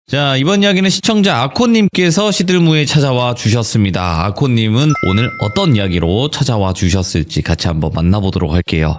자, 이번 이야기는 시청자 아코님께서 시들무에 찾아와 주셨습니다. 아코님은 오늘 어떤 이야기로 찾아와 주셨을지 같이 한번 만나보도록 할게요.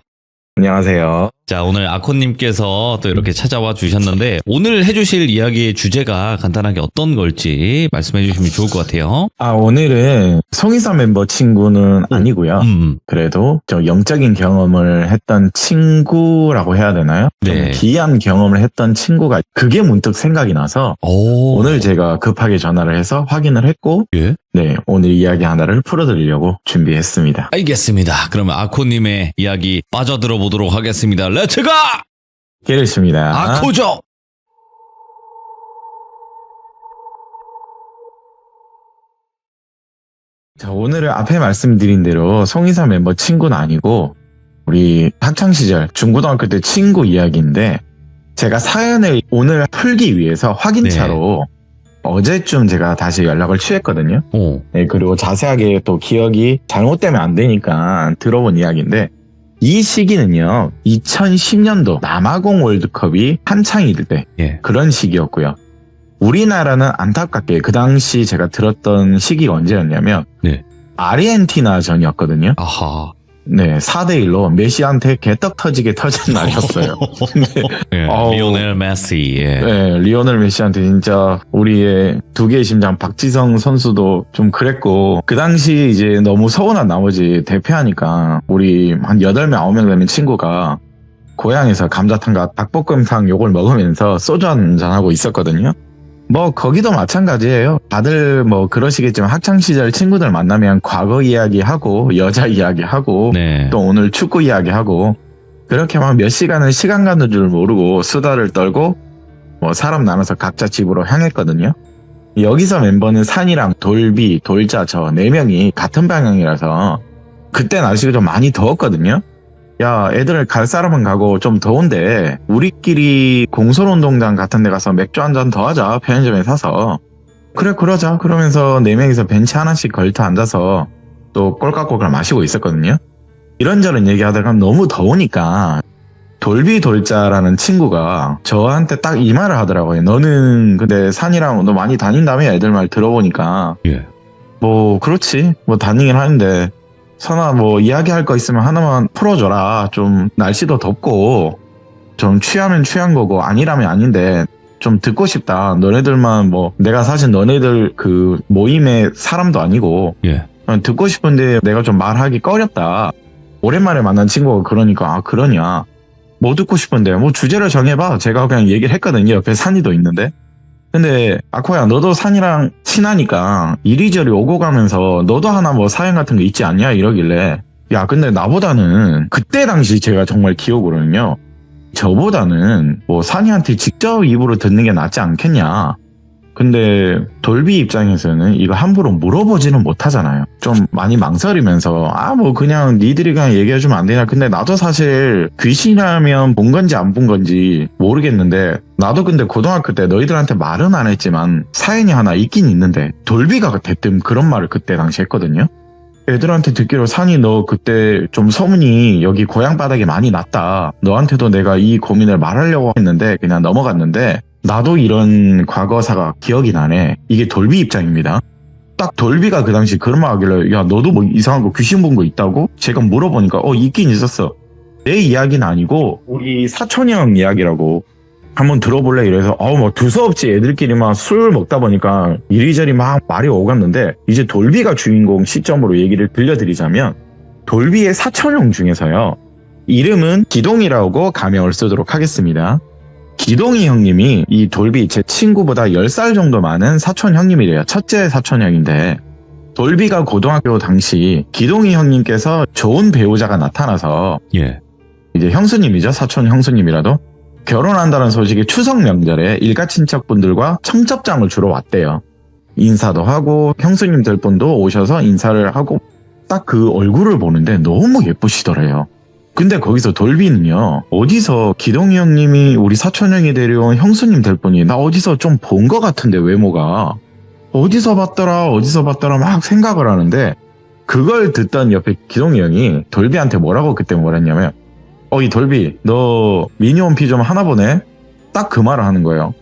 안녕하세요. 자, 오늘 아코님께서 또 이렇게 찾아와 주셨는데 오늘 해주실 이야기의 주제가 간단하게 어떤 걸지 말씀해 주시면 좋을 것 같아요. 오늘은 송이사 멤버 친구는 아니고요. 그래도 저 영적인 경험을 했던 친구라고 해야 되나요? 좀 네. 기이한 경험을 했던 친구가 그게 문득 생각이 나서 오늘 제가 급하게 전화를 해서 확인을 했고 예? 네, 오늘 이야기 하나를 풀어드리려고 준비했습니다. 알겠습니다. 그러면 아코님의 이야기 빠져들어 보도록 하겠습니다. 렛츠가! 기르십니다. 아코죠! 자, 오늘은 앞에 말씀드린 대로 송이사 멤버 친구는 아니고 우리 학창시절 중고등학교 때 친구 이야기인데 제가 사연을 오늘 풀기 위해서 확인차로 어제쯤 제가 다시 연락을 취했거든요. 네, 그리고 자세하게 또 기억이 잘못되면 안 되니까 들어본 이야기인데 이 시기는요 2010년도 남아공 월드컵이 한창일 때 그런 시기였고요. 우리나라는 안타깝게 그 당시 제가 들었던 시기가 언제였냐면 아르헨티나전이었거든요. 아하. 네, 4대1로 메시한테 개떡 터지게 터진 날이었어요. 리오넬 메시. 네, 리오넬 메시한테 진짜 우리의 두 개의 심장 박지성 선수도 좀 그랬고 그 당시 이제 너무 서운한 나머지 대패하니까 우리 한 8명 9명 되는 친구가 고향에서 감자탕과 닭볶음탕 요걸 먹으면서 소주 한잔하고 있었거든요. 뭐 거기도 마찬가지예요. 다들 뭐 그러시겠지만 학창시절 친구들 만나면 과거 이야기하고 여자 이야기하고 또 오늘 축구 이야기하고 그렇게 막 몇 시간은 시간 가는 줄 모르고 수다를 떨고 뭐 사람 나눠서 각자 집으로 향했거든요. 여기서 멤버는 산이랑 돌비, 돌자 저 4명이 같은 방향이라서 그때 날씨가 좀 많이 더웠거든요. 야, 애들 갈 사람은 가고 좀 더운데 우리끼리 공설운동장 같은 데 가서 맥주 한 잔 더 하자. 편의점에 사서. 그래 그러자. 그러면서 4명이서 벤치 하나씩 걸터 앉아서 또 꼴깍꼴깍 마시고 있었거든요. 이런저런 얘기하다가 너무 더우니까 돌비 돌자라는 친구가 저한테 딱 이 말을 하더라고요. 너는 근데 산이랑 너 많이 다닌다며 애들 말 들어보니까 뭐 그렇지 뭐 다니긴 하는데 선아 뭐 이야기할 거 있으면 하나만 풀어줘라. 좀 날씨도 덥고 좀 취하면 취한 거고 아니라면 아닌데 좀 듣고 싶다. 너네들만 뭐 내가 사실 너네들 그 모임의 사람도 아니고 듣고 싶은데 내가 좀 말하기 꺼렸다. 오랜만에 만난 친구가 그러니까 그러냐. 뭐 듣고 싶은데 뭐 주제를 정해봐. 제가 그냥 얘기를 했거든요. 옆에 산이도 있는데. 근데 아코야 너도 산이랑 친하니까 이리저리 오고 가면서 너도 하나 뭐 사연 같은 거 있지 않냐 이러길래 야 근데 나보다는 그때 당시 제가 정말 기억으로는요 저보다는 뭐 산이한테 직접 입으로 듣는 게 낫지 않겠냐. 근데 돌비 입장에서는 이거 함부로 물어보지는 못하잖아요. 좀 많이 망설이면서 뭐 그냥 니들이 그냥 얘기해주면 안 되냐. 근데 나도 사실 귀신이라면 본 건지 안 본 건지 모르겠는데 나도 근데 고등학교 때 너희들한테 말은 안 했지만 사연이 하나 있긴 있는데 돌비가 대뜸 그런 말을 그때 당시 했거든요. 애들한테 듣기로 산이 너 그때 좀 소문이 여기 고향 바닥에 많이 났다. 너한테도 내가 이 고민을 말하려고 했는데 그냥 넘어갔는데 나도 이런 과거사가 기억이 나네. 이게 돌비 입장입니다. 딱 돌비가 그 당시 그런 말 하길래 야 너도 뭐 이상한 거 귀신 본 거 있다고? 제가 물어보니까 있긴 있었어. 내 이야기는 아니고 우리 사촌 형 이야기라고 한번 들어볼래 이래서 뭐 두서없이 애들끼리 막 술 먹다 보니까 이리저리 막 말이 오갔는데 이제 돌비가 주인공 시점으로 얘기를 들려드리자면 돌비의 사촌 형 중에서요 이름은 기동이라고 가명을 쓰도록 하겠습니다. 기동이 형님이 이 돌비 제 친구보다 10살 정도 많은 사촌 형님이래요. 첫째 사촌 형인데 돌비가 고등학교 당시 기동이 형님께서 좋은 배우자가 나타나서 이제 형수님이죠. 사촌 형수님이라도 결혼한다는 소식이 추석 명절에 일가 친척분들과 청첩장을 주러 왔대요. 인사도 하고 형수님들 분도 오셔서 인사를 하고 딱 그 얼굴을 보는데 너무 예쁘시더래요. 근데 거기서 돌비는요 어디서 기동이 형님이 우리 사촌 형이 데려온 형수님 될 분이 나 어디서 좀 본 것 같은데 외모가 어디서 봤더라 막 생각을 하는데 그걸 듣던 옆에 기동이 형이 돌비한테 뭐라고 그때 뭐랬냐면 이 돌비 너 미니홈피 좀 하나 보네. 딱 그 말을 하는 거예요.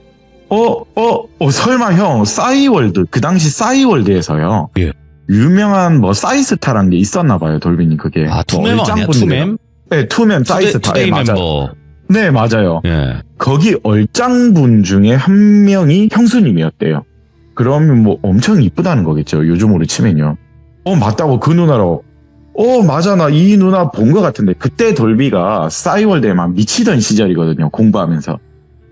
설마 형, 싸이월드, 그 당시 싸이월드에서요. 예. 유명한 뭐 싸이스타라는 게 있었나 봐요, 돌비님 그게. 아, 투멤 아니야? 투멤? 네, 투맨 싸이스타. 투데이 맞아요. 멤버. 네, 맞아요. 예. 거기 얼짱분 중에 한 명이 형수님이었대요. 그러면 뭐 엄청 이쁘다는 거겠죠, 요즘으로 치면요. 맞다고, 그 누나로. 맞아, 나 이 누나 본 것 같은데. 그때 돌비가 싸이월드에 막 미치던 시절이거든요, 공부하면서.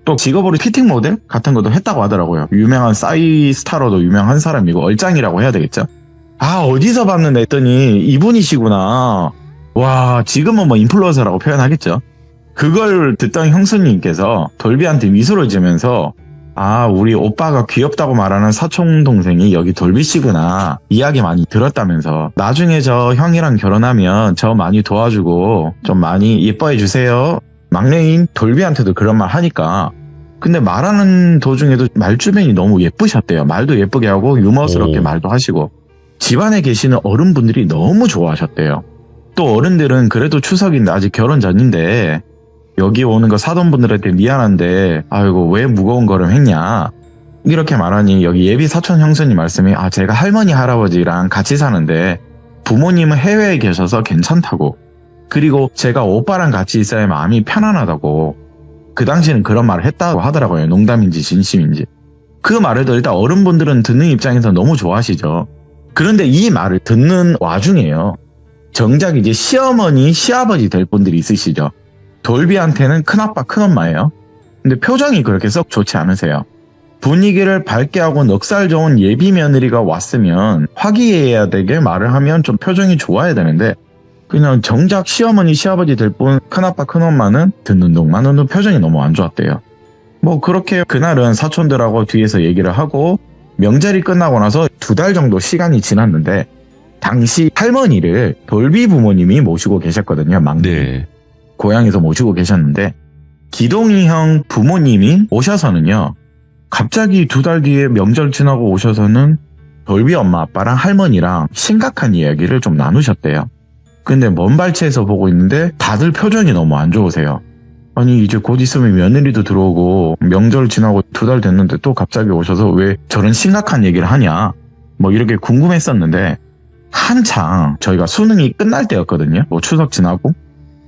또 직업으로 피팅 모델 같은 것도 했다고 하더라고요. 유명한 싸이 스타로도 유명한 사람이고, 얼짱이라고 해야 되겠죠? 어디서 봤는데 했더니 이분이시구나. 와, 지금은 뭐 인플루언서라고 표현하겠죠. 그걸 듣던 형수님께서 돌비한테 미소를 지으면서 우리 오빠가 귀엽다고 말하는 사촌 동생이 여기 돌비씨구나 이야기 많이 들었다면서 나중에 저 형이랑 결혼하면 저 많이 도와주고 좀 많이 예뻐해 주세요. 막내인 돌비한테도 그런 말 하니까. 근데 말하는 도중에도 말주변이 너무 예쁘셨대요. 말도 예쁘게 하고 유머스럽게 말도 하시고 집안에 계시는 어른분들이 너무 좋아하셨대요. 또 어른들은 그래도 추석인데 아직 결혼 전인데 여기 오는 거 사돈 분들한테 미안한데 아이고 왜 무거운 걸음 했냐 이렇게 말하니 여기 예비 사촌 형수님 말씀이 제가 할머니 할아버지랑 같이 사는데 부모님은 해외에 계셔서 괜찮다고, 그리고 제가 오빠랑 같이 있어야 마음이 편안하다고 그 당시에는 그런 말을 했다고 하더라고요. 농담인지 진심인지. 그 말에도 일단 어른분들은 듣는 입장에서 너무 좋아하시죠. 그런데 이 말을 듣는 와중에요, 정작 이제 시어머니 시아버지 될 분들이 있으시죠. 돌비한테는 큰아빠 큰엄마예요. 근데 표정이 그렇게 썩 좋지 않으세요. 분위기를 밝게 하고 넉살 좋은 예비 며느리가 왔으면 화기애애해야 되게 말을 하면 좀 표정이 좋아야 되는데 그냥 정작 시어머니 시아버지 될 분 큰아빠 큰엄마는 듣는 동안 표정이 너무 안 좋았대요. 뭐 그렇게 그날은 사촌들하고 뒤에서 얘기를 하고 명절이 끝나고 나서 2달 정도 시간이 지났는데 당시 할머니를 돌비 부모님이 모시고 계셨거든요. 막내. 네. 고향에서 모시고 계셨는데 기동이 형 부모님이 오셔서는요, 갑자기 2달 뒤에 명절 지나고 오셔서는 돌비 엄마 아빠랑 할머니랑 심각한 이야기를 좀 나누셨대요. 근데 먼 발치에서 보고 있는데 다들 표정이 너무 안 좋으세요. 아니 이제 곧 있으면 며느리도 들어오고 명절 지나고 2달 됐는데 또 갑자기 오셔서 왜 저런 심각한 얘기를 하냐 뭐 이렇게 궁금했었는데 한창 저희가 수능이 끝날 때였거든요. 뭐 추석 지나고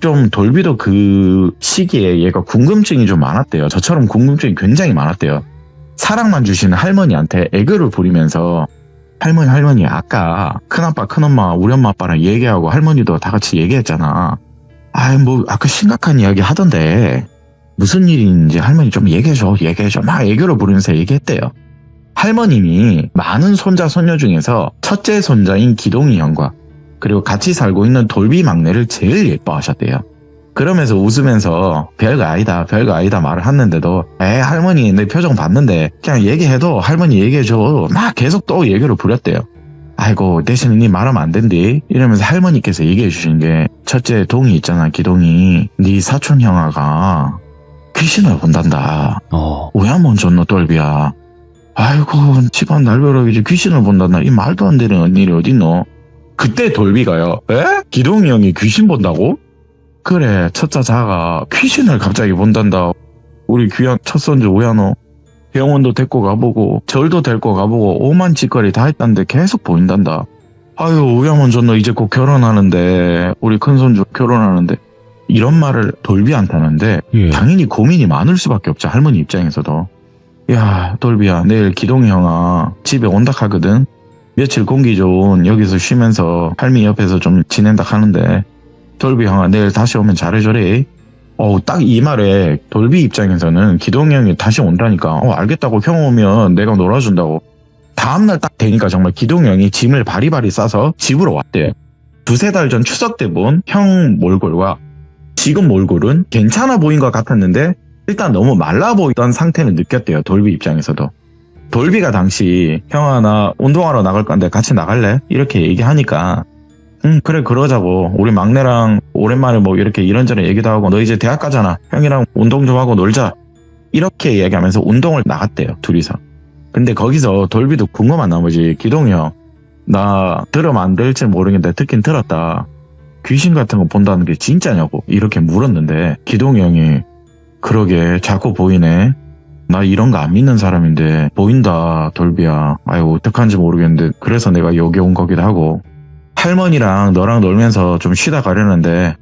좀 돌비도 그 시기에 얘가 궁금증이 좀 많았대요. 저처럼 궁금증이 굉장히 많았대요. 사랑만 주시는 할머니한테 애교를 부리면서 할머니 아까 큰아빠 큰엄마 우리 엄마 아빠랑 얘기하고 할머니도 다 같이 얘기했잖아. 뭐 아까 심각한 이야기 하던데 무슨 일인지 할머니 좀 얘기해줘 막 애교를 부리면서 얘기했대요. 할머님이 많은 손자 손녀 중에서 첫째 손자인 기동이 형과 그리고 같이 살고 있는 돌비 막내를 제일 예뻐하셨대요. 그러면서 웃으면서 별거 아니다 말을 했는데도 할머니 내 표정 봤는데 그냥 얘기해도 할머니 얘기해줘 막 계속 또 얘기를 부렸대요. 아이고 대신 니 말하면 안 된대 이러면서 할머니께서 얘기해 주신 게 첫째 동이 있잖아 기동이 네 사촌 형아가 귀신을 본단다. 왜 안 먼저 돌비야. 아이고 집안 날벼락이지 귀신을 본단다. 이 말도 안 되는 일이 어딨노. 그때 돌비가요. 기동이 형이 귀신 본다고? 그래 첫째 자가 귀신을 갑자기 본단다. 우리 귀한 첫손주 우야노 병원도 데리고 가보고 절도 데리고 가보고 오만 짓거리 다 했단데 계속 보인단다. 아유 우야몬 너 이제 곧 결혼하는데 우리 큰손주 결혼하는데 이런 말을 돌비한테 하는데 당연히 고민이 많을 수밖에 없죠. 할머니 입장에서도. 야 돌비야 내일 기동이 형아 집에 온다 하거든. 며칠 공기 좋은 여기서 쉬면서 할미 옆에서 좀 지낸다 하는데 돌비 형아 내일 다시 오면 잘해줘래. 딱 이 말에 돌비 입장에서는 기동이 형이 다시 온다니까 알겠다고 형 오면 내가 놀아준다고. 다음날 딱 되니까 정말 기동이 형이 짐을 바리바리 싸서 집으로 왔대요. 2-3달 전 추석 때 본 형 몰골과 지금 몰골은 괜찮아 보인 것 같았는데 일단 너무 말라 보이던 상태를 느꼈대요. 돌비 입장에서도. 돌비가 당시 형아 나 운동하러 나갈 건데 같이 나갈래? 이렇게 얘기하니까 그래 그러자고. 우리 막내랑 오랜만에 뭐 이렇게 이런저런 얘기도 하고 너 이제 대학 가잖아. 형이랑 운동 좀 하고 놀자. 이렇게 얘기하면서 운동을 나갔대요. 둘이서. 근데 거기서 돌비도 궁금한 나머지 기동이 형 나 들으면 안 될지 모르겠는데 듣긴 들었다. 귀신 같은 거 본다는 게 진짜냐고 이렇게 물었는데 기동이 형이 그러게 자꾸 보이네. 나 이런 거 안 믿는 사람인데 보인다 돌비야. 아유 어떡한지 모르겠는데 그래서 내가 여기 온 거기도 하고 할머니랑 너랑 놀면서 좀 쉬다 가려는데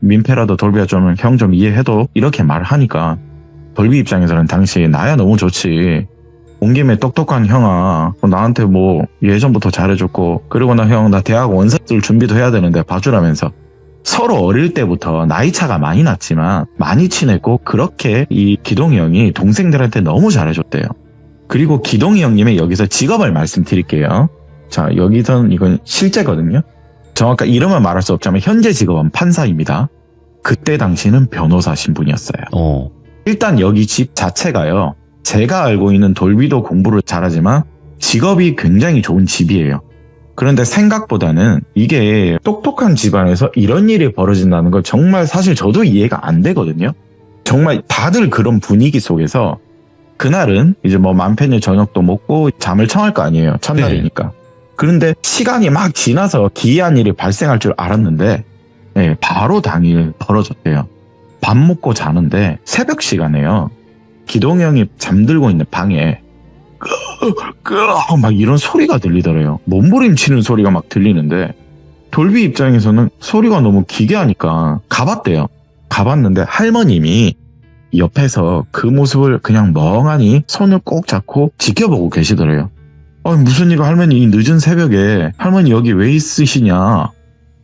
민폐라도 돌비야 좀 형 좀 이해해도 이렇게 말을 하니까 돌비 입장에서는 당시 나야 너무 좋지. 온 김에 똑똑한 형아 나한테 뭐 예전부터 잘해줬고 그리고 나 형 나 대학 원서 쓸 준비도 해야 되는데 봐주라면서 서로 어릴 때부터 나이 차가 많이 났지만 많이 친했고 그렇게 이 기동이 형이 동생들한테 너무 잘해줬대요. 그리고 기동이 형님의 여기서 직업을 말씀드릴게요. 자 여기선 이건 실제거든요. 정확한 이름은 말할 수 없지만 현재 직업은 판사입니다. 그때 당시는 변호사 신분이었어요. 일단 여기 집 자체가요. 제가 알고 있는 돌비도 공부를 잘하지만 직업이 굉장히 좋은 집이에요. 그런데 생각보다는 이게 똑똑한 집안에서 이런 일이 벌어진다는 걸 정말 사실 저도 이해가 안 되거든요. 정말 다들 그런 분위기 속에서 그날은 이제 뭐 맘편일 저녁도 먹고 잠을 청할 거 아니에요. 첫날이니까. 그런데 시간이 막 지나서 기이한 일이 발생할 줄 알았는데 네, 바로 당일 벌어졌대요. 밥 먹고 자는데 새벽 시간에요. 기동이 형이 잠들고 있는 방에 막 이런 소리가 들리더래요. 몸부림치는 소리가 막 들리는데 돌비 입장에서는 소리가 너무 기괴하니까 가봤대요. 가봤는데 할머님이 옆에서 그 모습을 그냥 멍하니 손을 꼭 잡고 지켜보고 계시더래요. 무슨 일이야 할머니 이 늦은 새벽에 할머니 여기 왜 있으시냐.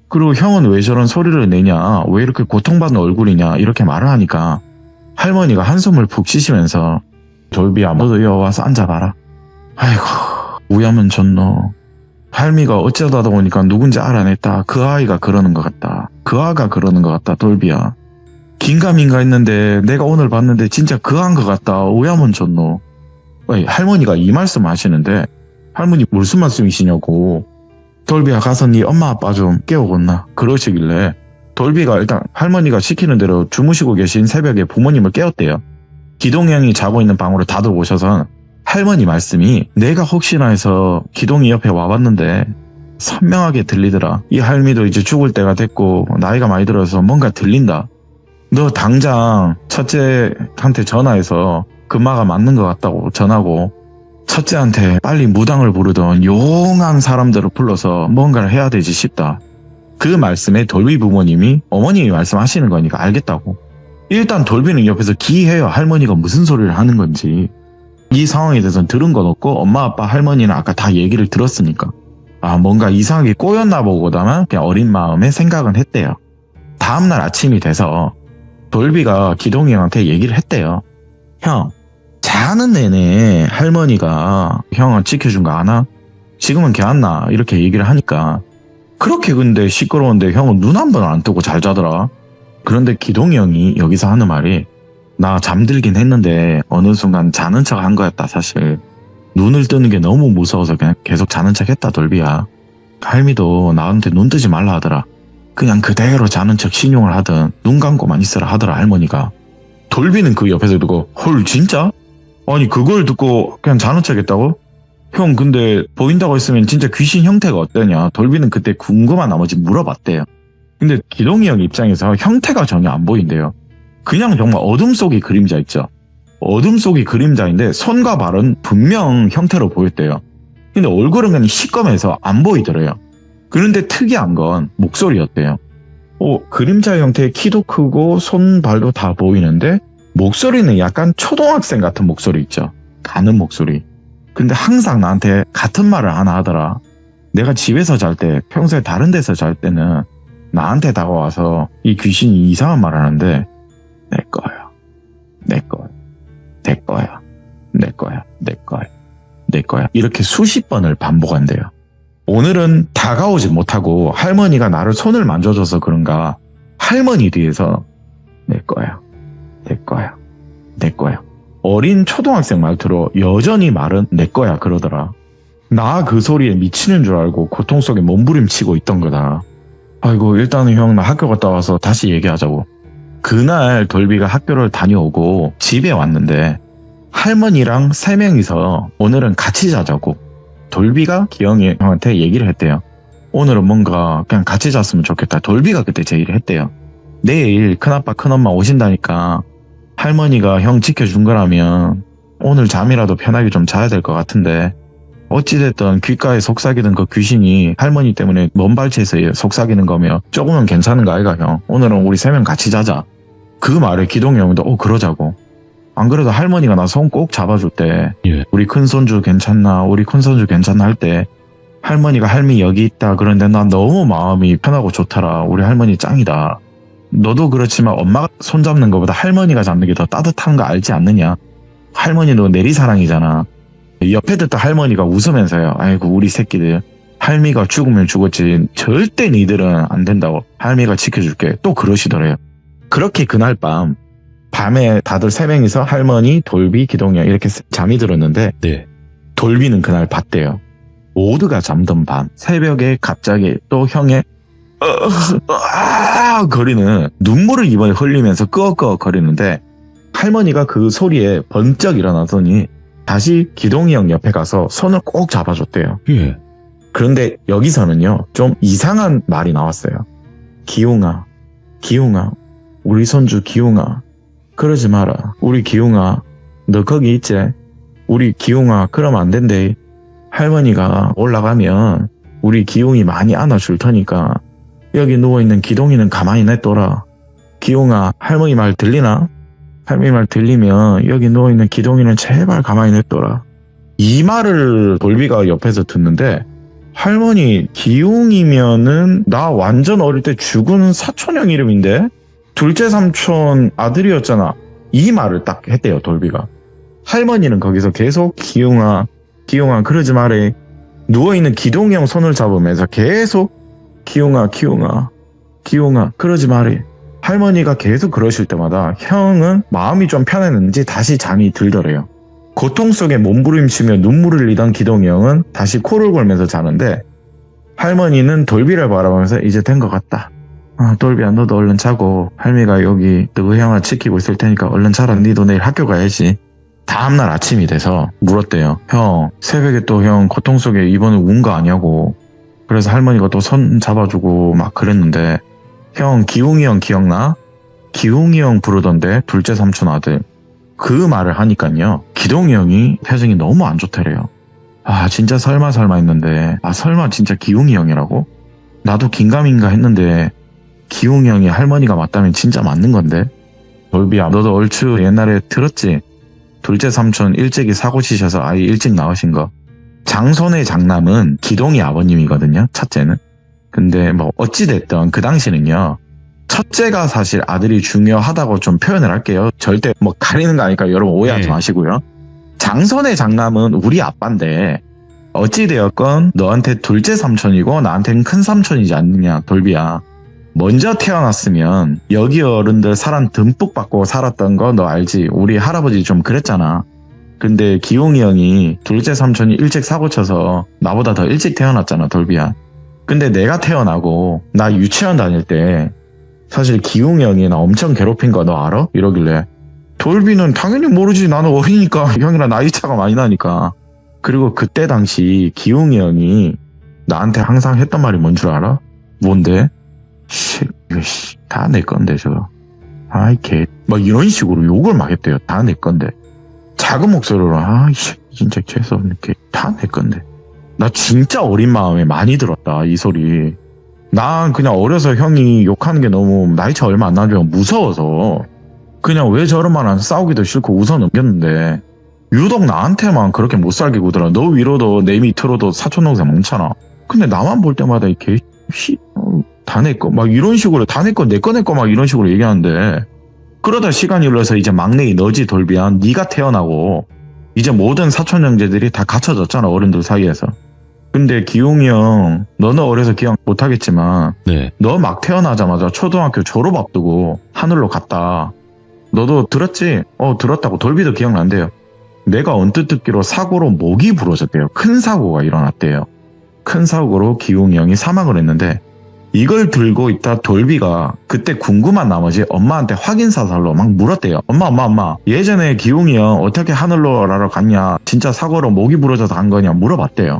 그리고 형은 왜 저런 소리를 내냐. 왜 이렇게 고통받는 얼굴이냐. 이렇게 말을 하니까 할머니가 한숨을 푹 쉬시면서 돌비야 너도 여기 와서 앉아봐라. 아이고 우야면 졌노. 할미가 어쩌다 보니까 누군지 알아냈다. 그 아이가 그러는 것 같다. 그 아가 그러는 것 같다. 돌비야. 긴가민가 했는데 내가 오늘 봤는데 진짜 그 아인 것 같다. 우야면 졌노. 할머니가 이 말씀 하시는데 할머니 무슨 말씀이시냐고. 돌비야 가서 네 엄마 아빠 좀 깨우겠나. 그러시길래 돌비가 일단 할머니가 시키는 대로 주무시고 계신 새벽에 부모님을 깨웠대요. 기동이 형이 자고 있는 방으로 다들 오셔서 할머니 말씀이 내가 혹시나 해서 기동이 옆에 와봤는데 선명하게 들리더라. 이 할미도 이제 죽을 때가 됐고 나이가 많이 들어서 뭔가 들린다. 너 당장 첫째한테 전화해서 금마가 맞는 것 같다고 전하고 첫째한테 빨리 무당을 부르던 용한 사람들을 불러서 뭔가를 해야 되지 싶다. 그 말씀에 돌비 부모님이 어머님이 말씀하시는 거니까 알겠다고. 일단 돌비는 옆에서 기이해요. 할머니가 무슨 소리를 하는 건지. 이 상황에 대해서는 들은 건 없고 엄마 아빠 할머니는 아까 다 얘기를 들었으니까 뭔가 이상하게 꼬였나 보고다만 그냥 어린 마음에 생각은 했대요. 다음날 아침이 돼서 돌비가 기동이 형한테 얘기를 했대요. 형 자는 내내 할머니가 형을 지켜준 거 아나? 지금은 걔안나 이렇게 얘기를 하니까 그렇게 근데 시끄러운데 형은 눈 한 번 안 뜨고 잘 자더라. 그런데 기동이 형이 여기서 하는 말이 나 잠들긴 했는데 어느 순간 자는 척 한 거였다 사실. 눈을 뜨는 게 너무 무서워서 그냥 계속 자는 척 했다 돌비야. 할미도 나한테 눈 뜨지 말라 하더라. 그냥 그대로 자는 척 신용을 하든 눈 감고만 있으라 하더라 할머니가. 돌비는 그 옆에서 듣고 헐 진짜? 아니 그걸 듣고 그냥 자는 척 했다고? 형 근데 보인다고 했으면 진짜 귀신 형태가 어떠냐. 돌비는 그때 궁금한 나머지 물어봤대요. 근데 기동이 형 입장에서 형태가 전혀 안 보인대요. 그냥 정말 어둠 속의 그림자 있죠. 어둠 속의 그림자인데 손과 발은 분명 형태로 보였대요. 근데 얼굴은 그냥 시꺼매서 안 보이더래요. 그런데 특이한 건 목소리였대요. 그림자 형태의 키도 크고 손, 발도 다 보이는데 목소리는 약간 초등학생 같은 목소리 있죠. 가는 목소리. 근데 항상 나한테 같은 말을 하나 하더라. 내가 집에서 잘 때, 평소에 다른 데서 잘 때는 나한테 다가와서 이 귀신이 이상한 말을 하는데 내 거야, 내 거야, 내 거야, 내 거야, 내 거야, 내 거야 이렇게 수십 번을 반복한대요. 오늘은 다가오지 못하고 할머니가 나를 손을 만져줘서 그런가 할머니 뒤에서 내 거야, 내 거야, 내 거야 어린 초등학생 말투로 여전히 말은 내 거야 그러더라. 나 그 소리에 미치는 줄 알고 고통 속에 몸부림치고 있던 거다. 아이고 일단은 형 나 학교 갔다 와서 다시 얘기하자고. 그날 돌비가 학교를 다녀오고 집에 왔는데 할머니랑 3명이서 오늘은 같이 자자고 돌비가 기영이 형한테 얘기를 했대요. 오늘은 뭔가 그냥 같이 잤으면 좋겠다. 돌비가 그때 제의를 했대요. 내일 큰아빠 큰엄마 오신다니까 할머니가 형 지켜준 거라면 오늘 잠이라도 편하게 좀 자야 될 것 같은데 어찌됐든 귓가에 속삭이던 그 귀신이 할머니 때문에 먼 발치에서 속삭이는 거면 조금은 괜찮은 거 아이가 형. 오늘은 우리 3명 같이 자자. 그 말에 기동이 형도 그러자고. 안 그래도 할머니가 나 손 꼭 잡아줄 때 예. 우리 큰손주 괜찮나 우리 큰손주 괜찮나 할 때 할머니가 할미 여기 있다 그런데 난 너무 마음이 편하고 좋더라. 우리 할머니 짱이다. 너도 그렇지만 엄마가 손 잡는 것보다 할머니가 잡는 게 더 따뜻한 거 알지 않느냐. 할머니도 내리사랑이잖아. 옆에 듣던 할머니가 웃으면서요. 아이고 우리 새끼들 할미가 죽으면 죽었지 절대 니들은 안 된다고. 할미가 지켜줄게. 또 그러시더래요. 그렇게 그날 밤에 다들 3명이서 할머니, 돌비, 기동이 이렇게 잠이 들었는데 네. 돌비는 그날 봤대요. 모두가 잠든 밤 새벽에 갑자기 또 형의 거리는 눈물을 이번에 흘리면서 끄억끄억 거리는데 할머니가 그 소리에 번쩍 일어나더니 다시 기동이 형 옆에 가서 손을 꼭 잡아줬대요. 예. 그런데 여기서는요 좀 이상한 말이 나왔어요. 기웅아 우리 손주 기웅아 그러지 마라. 우리 기웅아 너 거기 있지? 우리 기웅아 그러면 안 된대. 할머니가 올라가면 우리 기웅이 많이 안아줄 테니까 여기 누워있는 기동이는 가만히 냅둬라. 기웅아 할머니 말 들리나? 할머니 말 들리면 여기 누워있는 기동이는 제발 가만히 냅둬라. 이 말을 돌비가 옆에서 듣는데 할머니 기웅이면은 나 완전 어릴 때 죽은 사촌형 이름인데 둘째 삼촌 아들이었잖아. 이 말을 딱 했대요 돌비가. 할머니는 거기서 계속 기웅아 그러지 말해. 누워있는 기동이 형 손을 잡으면서 계속 기웅아 그러지 말해. 할머니가 계속 그러실 때마다 형은 마음이 좀 편했는지 다시 잠이 들더래요. 고통 속에 몸부림치며 눈물을 흘리던 기동이 형은 다시 코를 골면서 자는데 할머니는 돌비를 바라보면서 이제 된 것 같다. 돌비야 너도 얼른 자고 할미가 여기 너 형아 지키고 있을 테니까 얼른 자라. 니도 내일 학교 가야지. 다음날 아침이 돼서 물었대요. 형 새벽에 또 형 고통 속에 이번에 운 거 아냐고. 그래서 할머니가 또 손 잡아주고 막 그랬는데 형 기웅이 형 기억나? 기웅이 형 부르던데 둘째 삼촌 아들. 그 말을 하니까요 기동이 형이 표정이 너무 안 좋더래요. 진짜 설마 했는데 설마 진짜 기웅이 형이라고? 나도 긴가민가 했는데 기웅이 형이 할머니가 맞다면 진짜 맞는 건데. 돌비야 너도 얼추 옛날에 들었지? 둘째 삼촌 일찍이 사고 치셔서 아이 일찍 나으신 거. 장손의 장남은 기동이 아버님이거든요. 첫째는. 근데 뭐 어찌됐든 그 당시는요 첫째가 사실 아들이 중요하다고 좀 표현을 할게요. 절대 뭐 가리는 거 아니까 여러분 오해하지 마시고요. 장손의 장남은 우리 아빠인데 어찌되었건 너한테 둘째 삼촌이고 나한테는 큰 삼촌이지 않느냐 돌비야. 먼저 태어났으면 여기 어른들 사랑 듬뿍 받고 살았던 거 너 알지? 우리 할아버지 좀 그랬잖아. 근데 기웅이 형이 둘째 삼촌이 일찍 사고 쳐서 나보다 더 일찍 태어났잖아 돌비야. 근데 내가 태어나고 나 유치원 다닐 때 사실 기웅이 형이 나 엄청 괴롭힌 거 너 알아? 이러길래 돌비는 당연히 모르지. 나는 어리니까 형이랑 나이 차가 많이 나니까. 그리고 그때 당시 기웅이 형이 나한테 항상 했던 말이 뭔 줄 알아? 뭔데? 이거 다 내 건데 저거. 아이 개. 막 이런 식으로 욕을 막 했대요. 다 내 건데. 작은 목소리로 진짜 죄송해. 다 내 건데. 나 진짜 어린 마음에 많이 들었다 이 소리. 난 그냥 어려서 형이 욕하는 게 너무 나이 차 얼마 안 나면 무서워서 그냥 왜 저런 말 안 싸우기도 싫고 웃어 넘겼는데 유독 나한테만 그렇게 못 살게 구더라. 너 위로도 내 밑으로도 사촌 동생 많잖아. 근데 나만 볼 때마다 이렇게 다 내 거 막 이런 식으로 다 내 거 내 거 막 이런 식으로 얘기하는데 그러다 시간이 흘러서 이제 막내인 너지 돌비야. 네가 태어나고 이제 모든 사촌 형제들이 다 갖춰졌잖아 어른들 사이에서. 근데 기웅이 형 너는 어려서 기억 못하겠지만 네. 너 막 태어나자마자 초등학교 졸업 앞두고 하늘로 갔다. 너도 들었지? 들었다고. 돌비도 기억난대요. 내가 언뜻 듣기로 사고로 목이 부러졌대요. 큰 사고가 일어났대요. 큰 사고로 기웅이 형이 사망을 했는데 이걸 들고 있다 돌비가 그때 궁금한 나머지 엄마한테 확인 사살로 막 물었대요. 엄마 예전에 기웅이 형 어떻게 하늘로 라러 갔냐, 진짜 사고로 목이 부러져서 간 거냐 물어봤대요.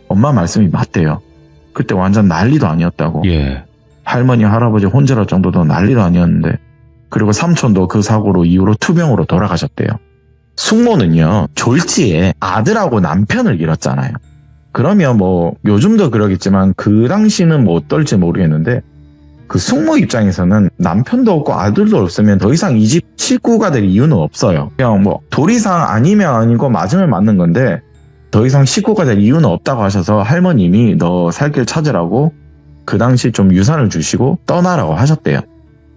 엄마 말씀이 맞대요. 그때 완전 난리도 아니었다고. 예. 할머니 할아버지 혼자랄 정도도 난리도 아니었는데 그리고 삼촌도 그 사고로 이후로 투병으로 돌아가셨대요. 숙모는요, 졸지에 아들하고 남편을 잃었잖아요. 그러면 뭐 요즘도 그러겠지만 그 당시는 뭐 어떨지 모르겠는데 그 숙모 입장에서는 남편도 없고 아들도 없으면 더 이상 이 집 식구가 될 이유는 없어요. 그냥 뭐 도리상 아니면 아니고 맞으면 맞는 건데 더 이상 식구가 될 이유는 없다고 하셔서 할머님이 너 살 길 찾으라고 그 당시 좀 유산을 주시고 떠나라고 하셨대요.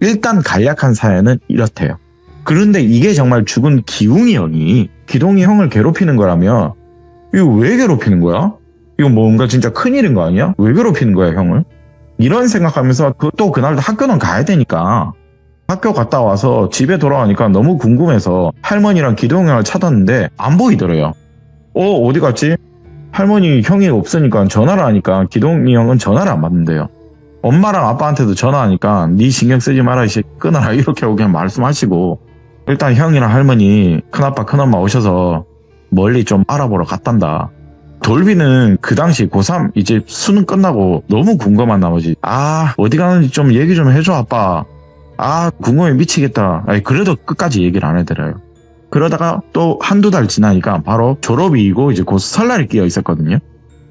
일단 간략한 사연은 이렇대요. 그런데 이게 정말 죽은 기웅이 형이 기동이 형을 괴롭히는 거라면 이거 왜 괴롭히는 거야? 이거 뭔가 진짜 큰일인 거 아니야? 왜 괴롭히는 거야 형을? 이런 생각하면서 또 그날도 학교는 가야 되니까 학교 갔다 와서 집에 돌아가니까 너무 궁금해서 할머니랑 기동이 형을 찾았는데 안 보이더래요. 어디 갔지? 할머니 형이 없으니까 전화를 하니까 기동이 형은 전화를 안 받는데요. 엄마랑 아빠한테도 전화하니까 네 신경 쓰지 마라 이씨 끊어라 이렇게 그냥 말씀하시고 일단 형이랑 할머니 큰아빠 큰엄마 오셔서 멀리 좀 알아보러 갔단다. 돌비는 그 당시 고3 이제 수능 끝나고 너무 궁금한 나머지 어디 가는지 좀 얘기 좀 해줘 아빠. 궁금해 미치겠다. 그래도 끝까지 얘기를 안 해드려요. 그러다가 또 한두 달 지나니까 바로 졸업이고 이제 곧 설날이 끼어 있었거든요.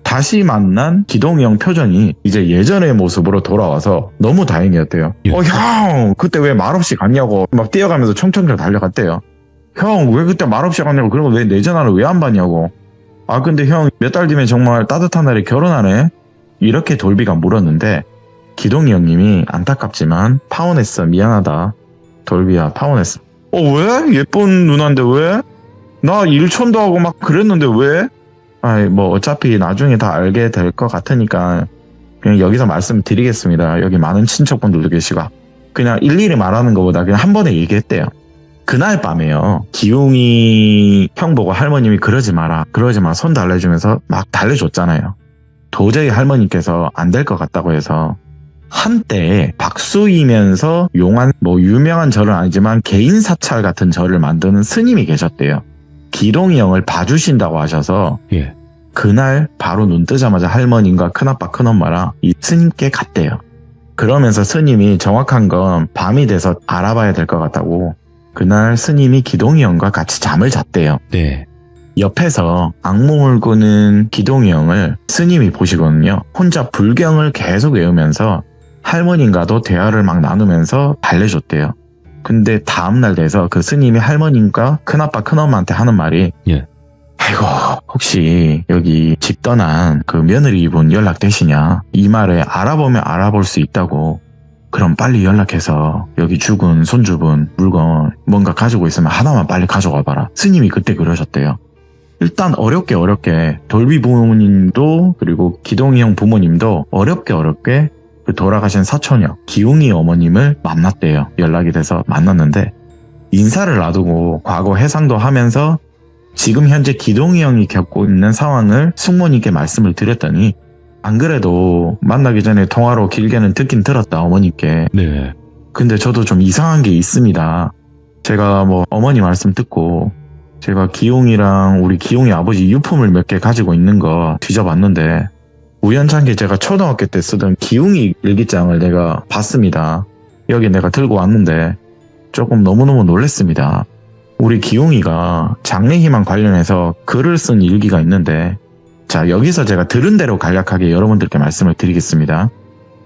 다시 만난 기동이 형 표정이 이제 예전의 모습으로 돌아와서 너무 다행이었대요. 형 그때 왜 말없이 갔냐고 막 뛰어가면서 청청절 달려갔대요. 형 왜 그때 말없이 갔냐고 그리고 왜 내 전화를 왜 안 받냐고. 근데 형 몇 달 뒤면 정말 따뜻한 날에 결혼하네? 이렇게 돌비가 물었는데 기동이 형님이 안타깝지만 파혼했어 미안하다. 돌비야 파혼했어. 왜? 예쁜 누나인데 왜? 나 일촌도 하고 막 그랬는데 왜? 뭐 어차피 나중에 다 알게 될 것 같으니까 그냥 여기서 말씀드리겠습니다. 여기 많은 친척분들도 계시고 그냥 일일이 말하는 것보다 그냥 한 번에 얘기했대요. 그날 밤에요. 기웅이 형 보고 할머님이 그러지 마 손 달래주면서 막 달래줬잖아요. 도저히 할머니께서 안 될 것 같다고 해서 한때 박수이면서 용한 뭐 유명한 절은 아니지만 개인 사찰 같은 절을 만드는 스님이 계셨대요. 기동이 형을 봐주신다고 하셔서 그날 바로 눈 뜨자마자 할머님과 큰아빠 큰엄마랑 이 스님께 갔대요. 그러면서 스님이 정확한 건 밤이 돼서 알아봐야 될 것 같다고 그날 스님이 기동이 형과 같이 잠을 잤대요. 네. 옆에서 악몽을 꾸는 기동이 형을 스님이 보시거든요. 혼자 불경을 계속 외우면서 할머님과도 대화를 막 나누면서 달래줬대요. 근데 다음날 돼서 그 스님이 할머님과 큰아빠 큰엄마한테 하는 말이 아이고 혹시 여기 집 떠난 그 며느리분 연락되시냐? 이 말에 알아보면 알아볼 수 있다고. 그럼 빨리 연락해서 여기 죽은 손주분 물건 뭔가 가지고 있으면 하나만 빨리 가져와 봐라. 스님이 그때 그러셨대요. 일단 어렵게 돌비 부모님도 그리고 기동이 형 부모님도 어렵게 그 돌아가신 사촌형 기웅이 어머님을 만났대요. 연락이 돼서 만났는데 인사를 놔두고 과거 해상도 하면서 지금 현재 기동이 형이 겪고 있는 상황을 숙모님께 말씀을 드렸더니 안 그래도 만나기 전에 통화로 길게는 듣긴 들었다 어머님께. 네. 근데 저도 좀 이상한 게 있습니다. 제가 뭐 어머니 말씀 듣고 제가 기웅이랑 우리 기웅이 아버지 유품을 몇 개 가지고 있는 거 뒤져봤는데 우연찮게 제가 초등학교 때 쓰던 기웅이 일기장을 내가 봤습니다. 여기 내가 들고 왔는데 조금 너무너무 놀랬습니다. 우리 기웅이가 장래희망 관련해서 글을 쓴 일기가 있는데 자 여기서 제가 들은 대로 간략하게 여러분들께 말씀을 드리겠습니다.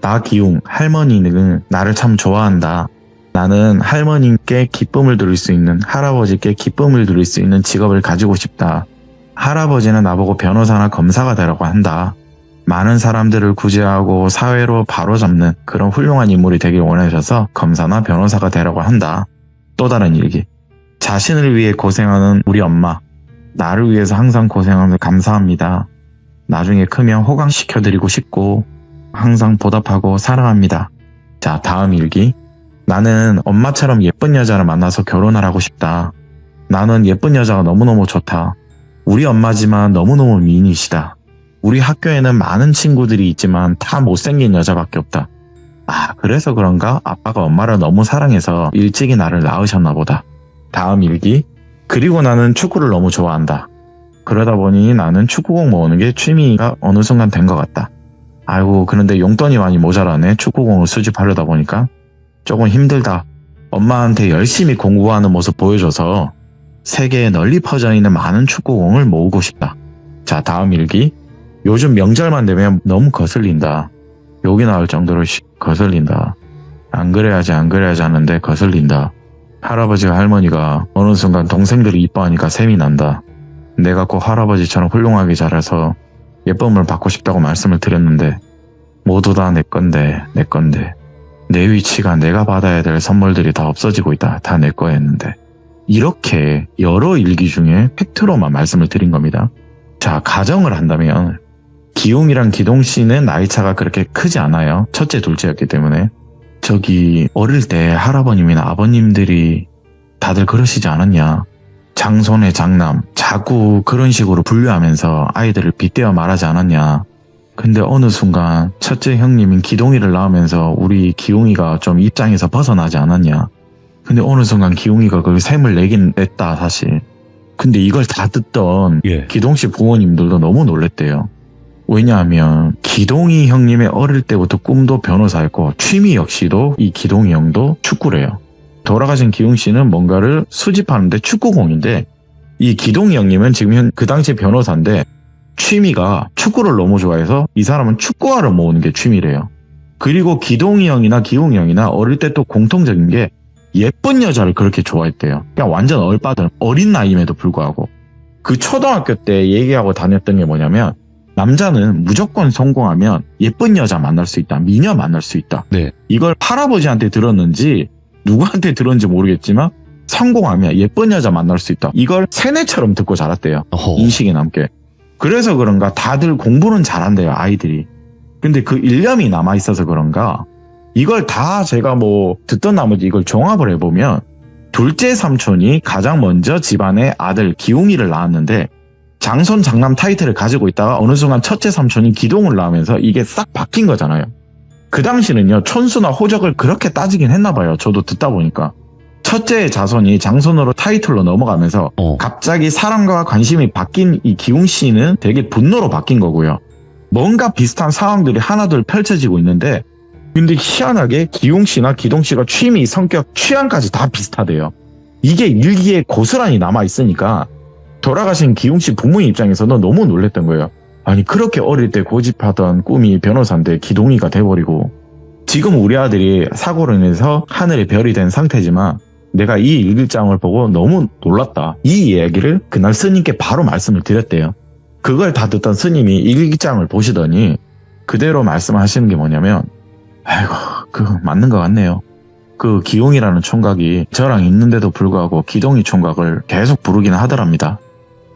나 기웅 할머니는 나를 참 좋아한다. 나는 할머님께 기쁨을 드릴 수 있는 할아버지께 기쁨을 드릴 수 있는 직업을 가지고 싶다. 할아버지는 나보고 변호사나 검사가 되라고 한다. 많은 사람들을 구제하고 사회로 바로잡는 그런 훌륭한 인물이 되길 원하셔서 검사나 변호사가 되라고 한다. 또 다른 일기. 자신을 위해 고생하는 우리 엄마. 나를 위해서 항상 고생하는 감사합니다. 나중에 크면 호강시켜드리고 싶고 항상 보답하고 사랑합니다. 자 다음 일기. 나는 엄마처럼 예쁜 여자를 만나서 결혼을 하고 싶다. 나는 예쁜 여자가 너무너무 좋다. 우리 엄마지만 너무너무 미인이시다. 우리 학교에는 많은 친구들이 있지만 다 못생긴 여자밖에 없다. 그래서 그런가 아빠가 엄마를 너무 사랑해서 일찍이 나를 낳으셨나 보다. 다음 일기. 그리고 나는 축구를 너무 좋아한다. 그러다 보니 나는 축구공 모으는 게 취미가 어느 순간 된 것 같다. 아이고 그런데 용돈이 많이 모자라네. 축구공을 수집하려다 보니까 조금 힘들다. 엄마한테 열심히 공부하는 모습 보여줘서 세계에 널리 퍼져 있는 많은 축구공을 모으고 싶다. 자, 다음 일기. 요즘 명절만 되면 너무 거슬린다. 욕이 나올 정도로 거슬린다. 안 그래야지 하는데 거슬린다. 할아버지와 할머니가 어느 순간 동생들이 이뻐하니까 셈이 난다. 내가 꼭 할아버지처럼 훌륭하게 자라서 예쁨을 받고 싶다고 말씀을 드렸는데 모두 다 내 건데 내 위치가 내가 받아야 될 선물들이 다 없어지고 있다. 다 내 거였는데. 이렇게 여러 일기 중에 팩트로만 말씀을 드린 겁니다. 자, 가정을 한다면 기웅이랑 기동씨는 나이차가 그렇게 크지 않아요. 첫째 둘째였기 때문에. 저기 어릴 때 할아버님이나 아버님들이 다들 그러시지 않았냐. 장손의 장남 자꾸 그런 식으로 분류하면서 아이들을 빗대어 말하지 않았냐. 근데 어느 순간 첫째 형님인 기동이를 낳으면서 우리 기웅이가 좀 입장에서 벗어나지 않았냐. 근데 어느 순간 기웅이가 그 셈을 내긴 냈다 사실. 근데 이걸 다 듣던 기동씨 부모님들도 너무 놀랬대요. 왜냐하면 기동이 형님의 어릴 때부터 꿈도 변호사였고 취미 역시도 이 기동이 형도 축구래요. 돌아가신 기웅씨는 뭔가를 수집하는데 축구공인데 이 기동이 형님은 지금 그 당시 변호사인데 취미가 축구를 너무 좋아해서 이 사람은 축구화를 모으는 게 취미래요. 그리고 기동이 형이나 기웅이 형이나 어릴 때 또 공통적인 게 예쁜 여자를 그렇게 좋아했대요. 그냥 완전 얼빠든 어린 나이임에도 불구하고. 그 초등학교 때 얘기하고 다녔던 게 뭐냐면 남자는 무조건 성공하면 예쁜 여자 만날 수 있다. 미녀 만날 수 있다. 네. 이걸 할아버지한테 들었는지 누구한테 들었는지 모르겠지만 성공하면 예쁜 여자 만날 수 있다. 이걸 세뇌처럼 듣고 자랐대요. 인식이 남게. 그래서 그런가 다들 공부는 잘한대요. 아이들이. 근데 그 일념이 남아있어서 그런가 이걸 다 제가 뭐 듣던 나머지 이걸 종합을 해보면 둘째 삼촌이 가장 먼저 집안의 아들 기웅이를 낳았는데 장손 장남 타이틀을 가지고 있다가 어느 순간 첫째 삼촌이 기동을 낳으면서 이게 싹 바뀐 거잖아요. 그 당시는요 촌수나 호적을 그렇게 따지긴 했나 봐요. 저도 듣다 보니까 첫째의 자손이 장손으로 타이틀로 넘어가면서 갑자기 사랑과 관심이 바뀐 이 기웅 씨는 되게 분노로 바뀐 거고요. 뭔가 비슷한 상황들이 하나둘 펼쳐지고 있는데 근데 희한하게 기웅 씨나 기동 씨가 취미, 성격, 취향까지 다 비슷하대요. 이게 일기에 고스란히 남아있으니까 돌아가신 기웅 씨 부모 입장에서는 너무 놀랬던 거예요. 아니 그렇게 어릴 때 고집하던 꿈이 변호사인데 기동이가 돼버리고 지금 우리 아들이 사고로 인해서 하늘의 별이 된 상태지만 내가 이 일기장을 보고 너무 놀랐다. 이 이야기를 그날 스님께 바로 말씀을 드렸대요. 그걸 다 듣던 스님이 일기장을 보시더니 그대로 말씀하시는 게 뭐냐면 아이고 맞는 것 같네요. 그 기웅이라는 총각이 저랑 있는데도 불구하고 기동이 총각을 계속 부르긴 하더랍니다.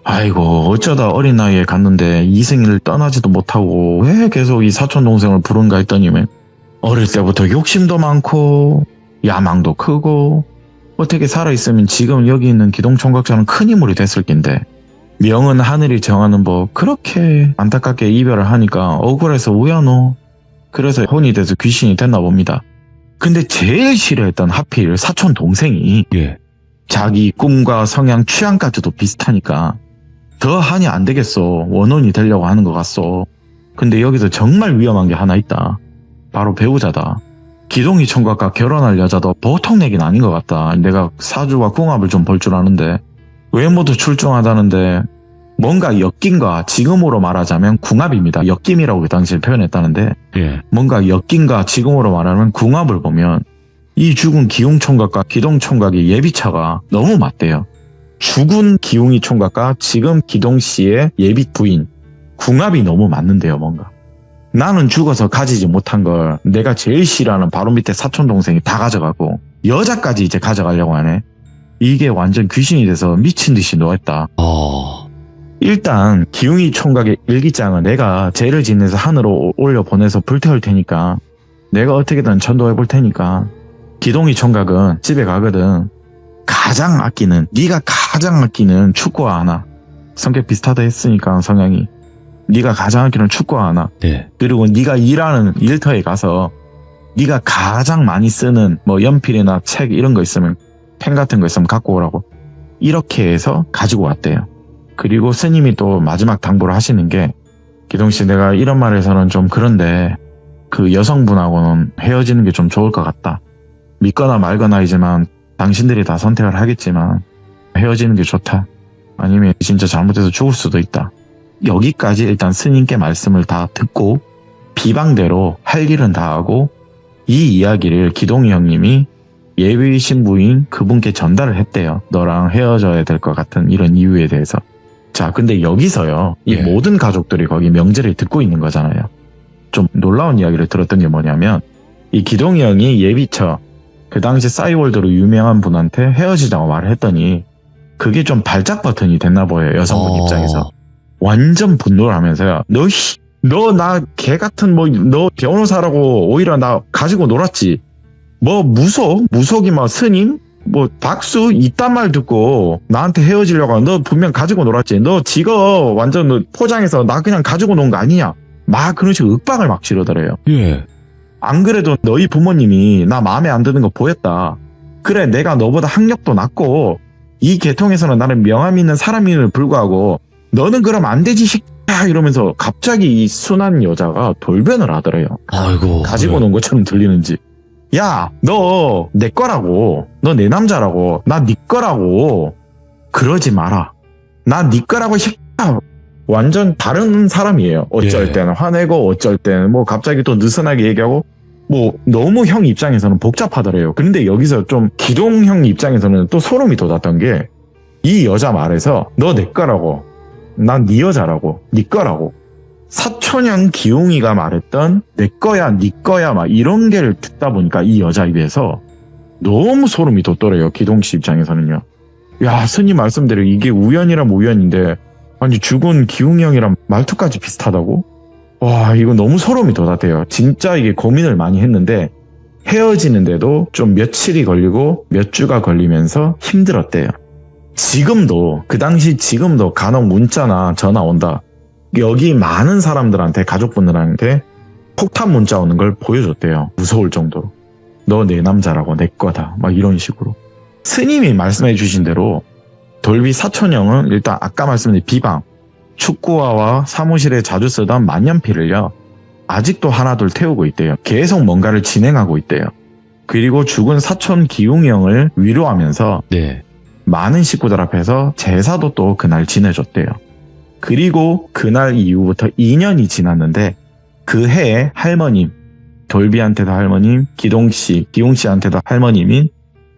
아이고 어쩌다 어린 나이에 갔는데 이승이를 떠나지도 못하고 왜 계속 이 사촌 동생을 부른가 했더니만 어릴 때부터 욕심도 많고 야망도 크고 어떻게 살아있으면 지금 여기 있는 기동 총각처럼 큰 인물이 됐을 낀데 명은 하늘이 정하는 법 그렇게 안타깝게 이별을 하니까 억울해서 우연호 그래서 혼이 돼서 귀신이 됐나 봅니다. 근데 제일 싫어했던 하필 사촌 동생이 자기 꿈과 성향 취향까지도 비슷하니까 더 하니 안 되겠어. 원혼이 되려고 하는 것 같소. 근데 여기서 정말 위험한 게 하나 있다. 바로 배우자다. 기동이 총각과 결혼할 여자도 보통 얘기는 아닌 것 같다. 내가 사주와 궁합을 좀 볼 줄 아는데 외모도 출중하다는데 뭔가 엮임과 지금으로 말하자면 궁합입니다. 엮임이라고 그 당시에 표현했다는데 뭔가 엮임과 지금으로 말하면 궁합을 보면 이 죽은 기웅 총각과 기동 총각의 예비차가 너무 맞대요. 죽은 기웅이 총각과 지금 기동 씨의 예비 부인 궁합이 너무 맞는데요. 뭔가 나는 죽어서 가지지 못한 걸 내가 제일 싫어하는 바로 밑에 사촌 동생이 다 가져가고 여자까지 이제 가져가려고 하네. 이게 완전 귀신이 돼서 미친 듯이 누웠다. 일단 기웅이 총각의 일기장은 내가 죄를 짓내서 하늘로 올려보내서 불태울 테니까 내가 어떻게든 전도해 볼 테니까 기동이 총각은 집에 가거든. 가장 아끼는 네가 가장 아끼는 축구화 하나. 성격 비슷하다 했으니까 성향이. 네가 가장 아끼는 축구화 하나. 그리고 네가 일하는 일터에 가서 네가 가장 많이 쓰는 뭐 연필이나 책 이런 거 있으면 펜 같은 거 있으면 갖고 오라고. 이렇게 해서 가지고 왔대요. 그리고 스님이 또 마지막 당부를 하시는 게 기동씨 내가 이런 말에서는 좀 그런데 그 여성분하고는 헤어지는 게 좀 좋을 것 같다. 믿거나 말거나이지만 당신들이 다 선택을 하겠지만 헤어지는 게 좋다. 아니면 진짜 잘못해서 죽을 수도 있다. 여기까지 일단 스님께 말씀을 다 듣고 비방대로 할 일은 다 하고 이 이야기를 기동이 형님이 예비 신부인 그분께 전달을 했대요. 너랑 헤어져야 될 것 같은 이런 이유에 대해서. 자, 근데 여기서요. 이 예. 모든 가족들이 거기 명제를 듣고 있는 거잖아요. 좀 놀라운 이야기를 들었던 게 뭐냐면 이 기동이 형이 예비처 그 당시 싸이월드로 유명한 분한테 헤어지자고 말을 했더니 그게 좀 발작 버튼이 됐나 보여요. 여성분 입장에서. 완전 분노를 하면서요. 너 나 개 같은 너 변호사라고 오히려 나 가지고 놀았지. 뭐 무속이 뭐 스님 뭐 박수 이딴 말 듣고 나한테 헤어지려고 너 분명 가지고 놀았지. 너 지거 완전 너 포장해서 나 그냥 가지고 논 거 아니냐. 막 그런 식으로 윽박을 막 지르더래요. 예. 안 그래도 너희 부모님이 나 마음에 안 드는 거 보였다. 그래 내가 너보다 학력도 낮고 이 계통에서는 나는 명함 있는 사람임을 불구하고 너는 그럼 안 되지 새끼야 이러면서 갑자기 이 순한 여자가 돌변을 하더래요. 아이고. 가지고 논 것처럼 들리는지. 야, 너 내 거라고. 너 내 남자라고. 나 네 거라고. 그러지 마라. 나 네 거라고 새끼야. 완전 다른 사람이에요. 어쩔 예. 때는 화내고 어쩔 때는 뭐 갑자기 또 느슨하게 얘기하고 뭐 너무 형 입장에서는 복잡하더래요. 그런데 여기서 좀 기동 형 입장에서는 또 소름이 돋았던 게 이 여자 말에서 너 내 거라고. 난 네 여자라고. 네 거라고. 사촌형 기웅이가 말했던 내 거야 네 거야 막 이런 게를 듣다 보니까 이 여자 입에서 너무 소름이 돋더래요. 기동 씨 입장에서는요. 야, 스님 말씀대로 이게 우연이라면 우연인데 아니 죽은 기웅이 형이랑 말투까지 비슷하다고? 와, 이거 너무 소름이 돋았대요. 진짜 이게 고민을 많이 했는데 헤어지는데도 좀 며칠이 걸리고 몇 주가 걸리면서 힘들었대요. 지금도 그 당시 지금도 간혹 문자나 전화 온다. 여기 많은 사람들한테 가족분들한테 폭탄 문자 오는 걸 보여줬대요. 무서울 정도로. 너 내 남자라고 내 거다. 막 이런 식으로. 스님이 말씀해 주신 대로 돌비 사촌형은 일단 아까 말씀드린 비방, 축구화와 사무실에 자주 쓰던 만년필을요. 아직도 하나둘 태우고 있대요. 계속 뭔가를 진행하고 있대요. 그리고 죽은 사촌 기웅이 형을 위로하면서 네. 많은 식구들 앞에서 제사도 또 그날 지내줬대요. 그리고 그날 이후부터 2년이 지났는데 그 해에 할머님, 돌비한테도 할머님, 기동씨, 기웅씨한테도 할머님인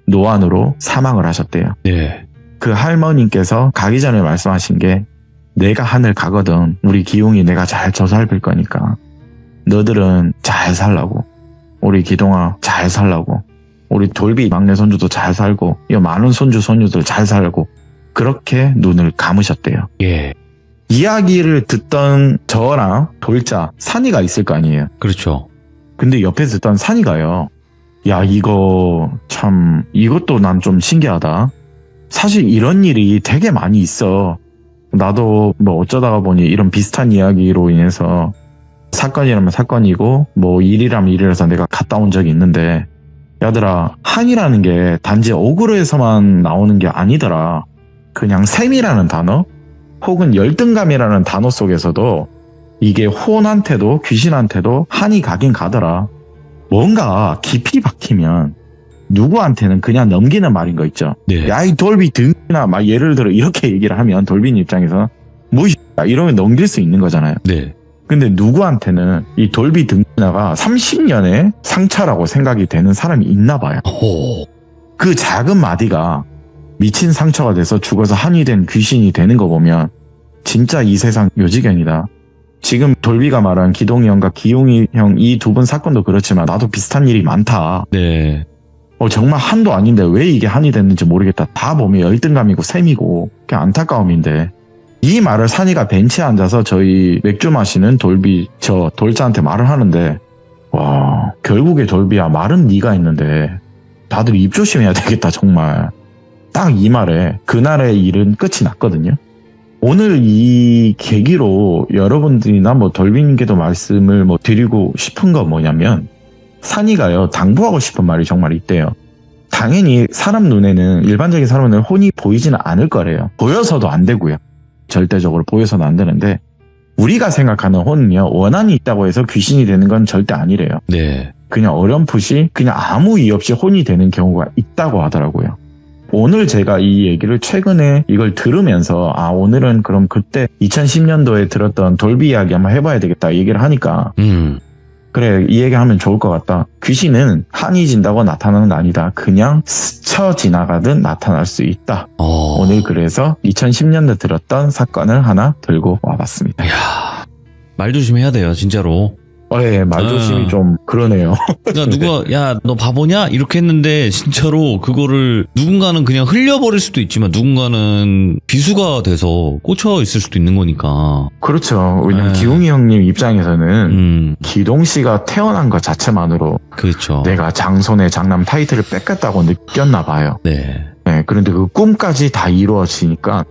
노안으로 사망을 하셨대요. 네. 그 할머님께서 가기 전에 말씀하신 게 내가 하늘 가거든. 우리 기웅이 내가 잘 저살필 거니까 너들은 잘 살라고. 우리 기동아 잘 살라고. 우리 돌비 막내 손주도 잘 살고 이 많은 손주 손주들 잘 살고 그렇게 눈을 감으셨대요. 예. 이야기를 듣던 저랑 돌자 산이가 있을 거 아니에요. 그렇죠. 근데 옆에 듣던 산이가요. 야, 이거 참 이것도 난 좀 신기하다. 사실 이런 일이 되게 많이 있어. 나도 뭐 어쩌다가 보니 이런 비슷한 이야기로 인해서 사건이라면 사건이고 뭐 일이라면 일이라서 내가 갔다 온 적이 있는데 야들아, 한이라는 게 단지 어그로에서만 나오는 게 아니더라. 그냥 셈이라는 단어 혹은 열등감이라는 단어 속에서도 이게 혼한테도 귀신한테도 한이 가긴 가더라. 뭔가 깊이 박히면 누구한테는 그냥 넘기는 말인 거 있죠. 네. 야, 이 돌비 등이나 막 예를 들어 이렇게 얘기를 하면 돌빈 입장에서 뭐 이러면 넘길 수 있는 거잖아요. 네. 근데 누구한테는 이 돌비 등나가 30년의 상처라고 생각이 되는 사람이 있나 봐요. 오. 그 작은 마디가 미친 상처가 돼서 죽어서 한이 된 귀신이 되는 거 보면 진짜 이 세상 요지경이다. 지금 돌비가 말한 기동이 형과 기용이 형 이 두 분 사건도 그렇지만 나도 비슷한 일이 많다. 네. 정말 한도 아닌데 왜 이게 한이 됐는지 모르겠다. 다 보면 열등감이고 셈이고 그냥 안타까움인데 이 말을 산이가 벤치에 앉아서 저희 맥주 마시는 돌비 저 돌자한테 말을 하는데 와, 결국에 돌비야 말은 네가 했는데 다들 입 조심해야 되겠다 정말. 딱 이 말에 그날의 일은 끝이 났거든요. 오늘 이 계기로 여러분들이나 뭐 돌비님께도 말씀을 뭐 드리고 싶은 건 뭐냐면 산이가요 당부하고 싶은 말이 정말 있대요. 당연히 사람 눈에는 일반적인 사람 눈에는 혼이 보이지는 않을 거래요. 보여서도 안 되고요. 절대적으로 보여서는 안 되는데 우리가 생각하는 혼은요 원한이 있다고 해서 귀신이 되는 건 절대 아니래요. 네. 그냥 어렴풋이 그냥 아무 이유 없이 혼이 되는 경우가 있다고 하더라고요. 오늘 제가 이 얘기를 최근에 이걸 들으면서 오늘은 그럼 그때 2010년도에 들었던 돌비 이야기 한번 해봐야 되겠다 얘기를 하니까 그래 이 얘기하면 좋을 것 같다. 귀신은 한이 진다고 나타나는 게 아니다. 그냥 스쳐 지나가듯 나타날 수 있다. 오늘 그래서 2010년도에 들었던 사건을 하나 들고 와봤습니다. 이야, 말 조심해야 돼요 진짜로. 예, 말조심이 좀 그러네요. 그러니까 누가 야 너 바보냐 이렇게 했는데 진짜로 그거를 누군가는 그냥 흘려버릴 수도 있지만 누군가는 비수가 돼서 꽂혀 있을 수도 있는 거니까. 그렇죠. 왜냐면 기웅이 형님 입장에서는 기동 씨가 태어난 것 자체만으로 그렇죠. 내가 장손의 장남 타이틀을 뺏겼다고 느꼈나 봐요. 네. 네, 그런데 그 꿈까지 다 이루어지니까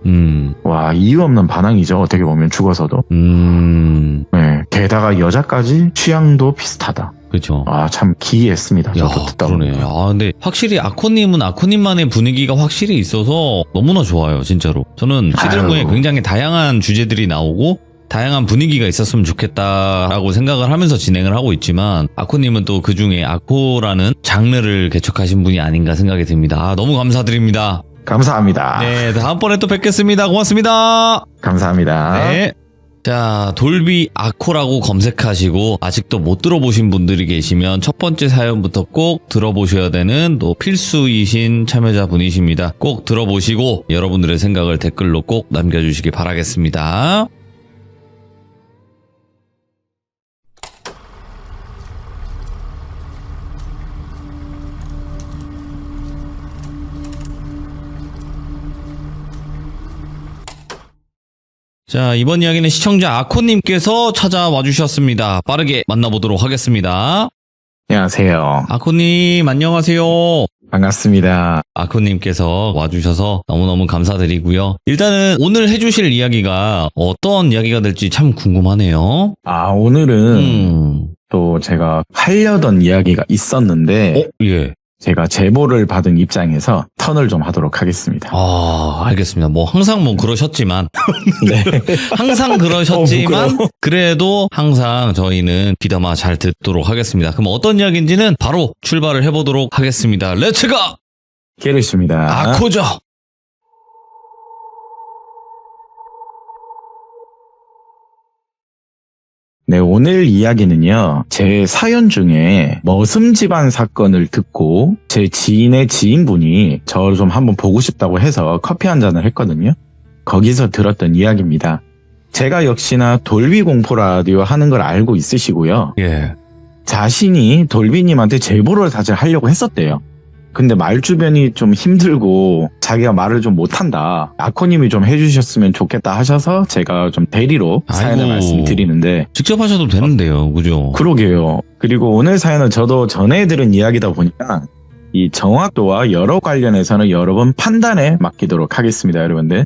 와 이유 없는 반항이죠. 어떻게 보면 죽어서도. 네, 게다가 여자까지 취향도 비슷하다. 그렇죠. 참 기이했습니다. 저도 듣다 그러네. 보니까. 근데 확실히 아코님은 아코님만의 분위기가 확실히 있어서 너무나 좋아요, 진짜로. 저는 시들무에 굉장히 다양한 주제들이 나오고 다양한 분위기가 있었으면 좋겠다라고 생각을 하면서 진행을 하고 있지만 아코님은 또 그중에 아코라는 장르를 개척하신 분이 아닌가 생각이 듭니다. 너무 감사드립니다. 감사합니다. 네, 다음번에 또 뵙겠습니다. 고맙습니다. 감사합니다. 네. 자, 돌비 아코라고 검색하시고 아직도 못 들어보신 분들이 계시면 첫 번째 사연부터 꼭 들어보셔야 되는 또 필수이신 참여자분이십니다. 꼭 들어보시고 여러분들의 생각을 댓글로 꼭 남겨주시기 바라겠습니다. 자, 이번 이야기는 시청자 아코님께서 찾아와 주셨습니다. 빠르게 만나보도록 하겠습니다. 안녕하세요. 아코님, 안녕하세요. 반갑습니다. 아코님께서 와주셔서 너무너무 감사드리고요. 일단은 오늘 해주실 이야기가 어떤 이야기가 될지 참 궁금하네요. 오늘은 또 제가 하려던 이야기가 있었는데 예. 제가 제보를 받은 입장에서 턴을 좀 하도록 하겠습니다. 알겠습니다. 뭐 항상 뭐 그러셨지만 네. 항상 그러셨지만 그래도 항상 저희는 귀담아 잘 듣도록 하겠습니다. 그럼 어떤 이야기인지는 바로 출발을 해보도록 하겠습니다. 렛츠가! 게르십니다. 아코죠! 네, 오늘 이야기는요, 제 사연 중에 머슴 집안 사건을 듣고 제 지인의 지인분이 저를 좀 한번 보고 싶다고 해서 커피 한 잔을 했거든요. 거기서 들었던 이야기입니다. 제가 역시나 돌비 공포 라디오 하는 걸 알고 있으시고요. 예. 자신이 돌비님한테 제보를 사실 하려고 했었대요. 근데 말 주변이 좀 힘들고 자기가 말을 좀 못한다. 아코님이 좀 해주셨으면 좋겠다 하셔서 제가 좀 대리로 사연을 말씀드리는데 직접 하셔도 되는데요. 그죠? 그러게요. 그리고 오늘 사연은 저도 전에 들은 이야기다 보니까 이 정확도와 여러 관련해서는 여러분 판단에 맡기도록 하겠습니다. 여러분들.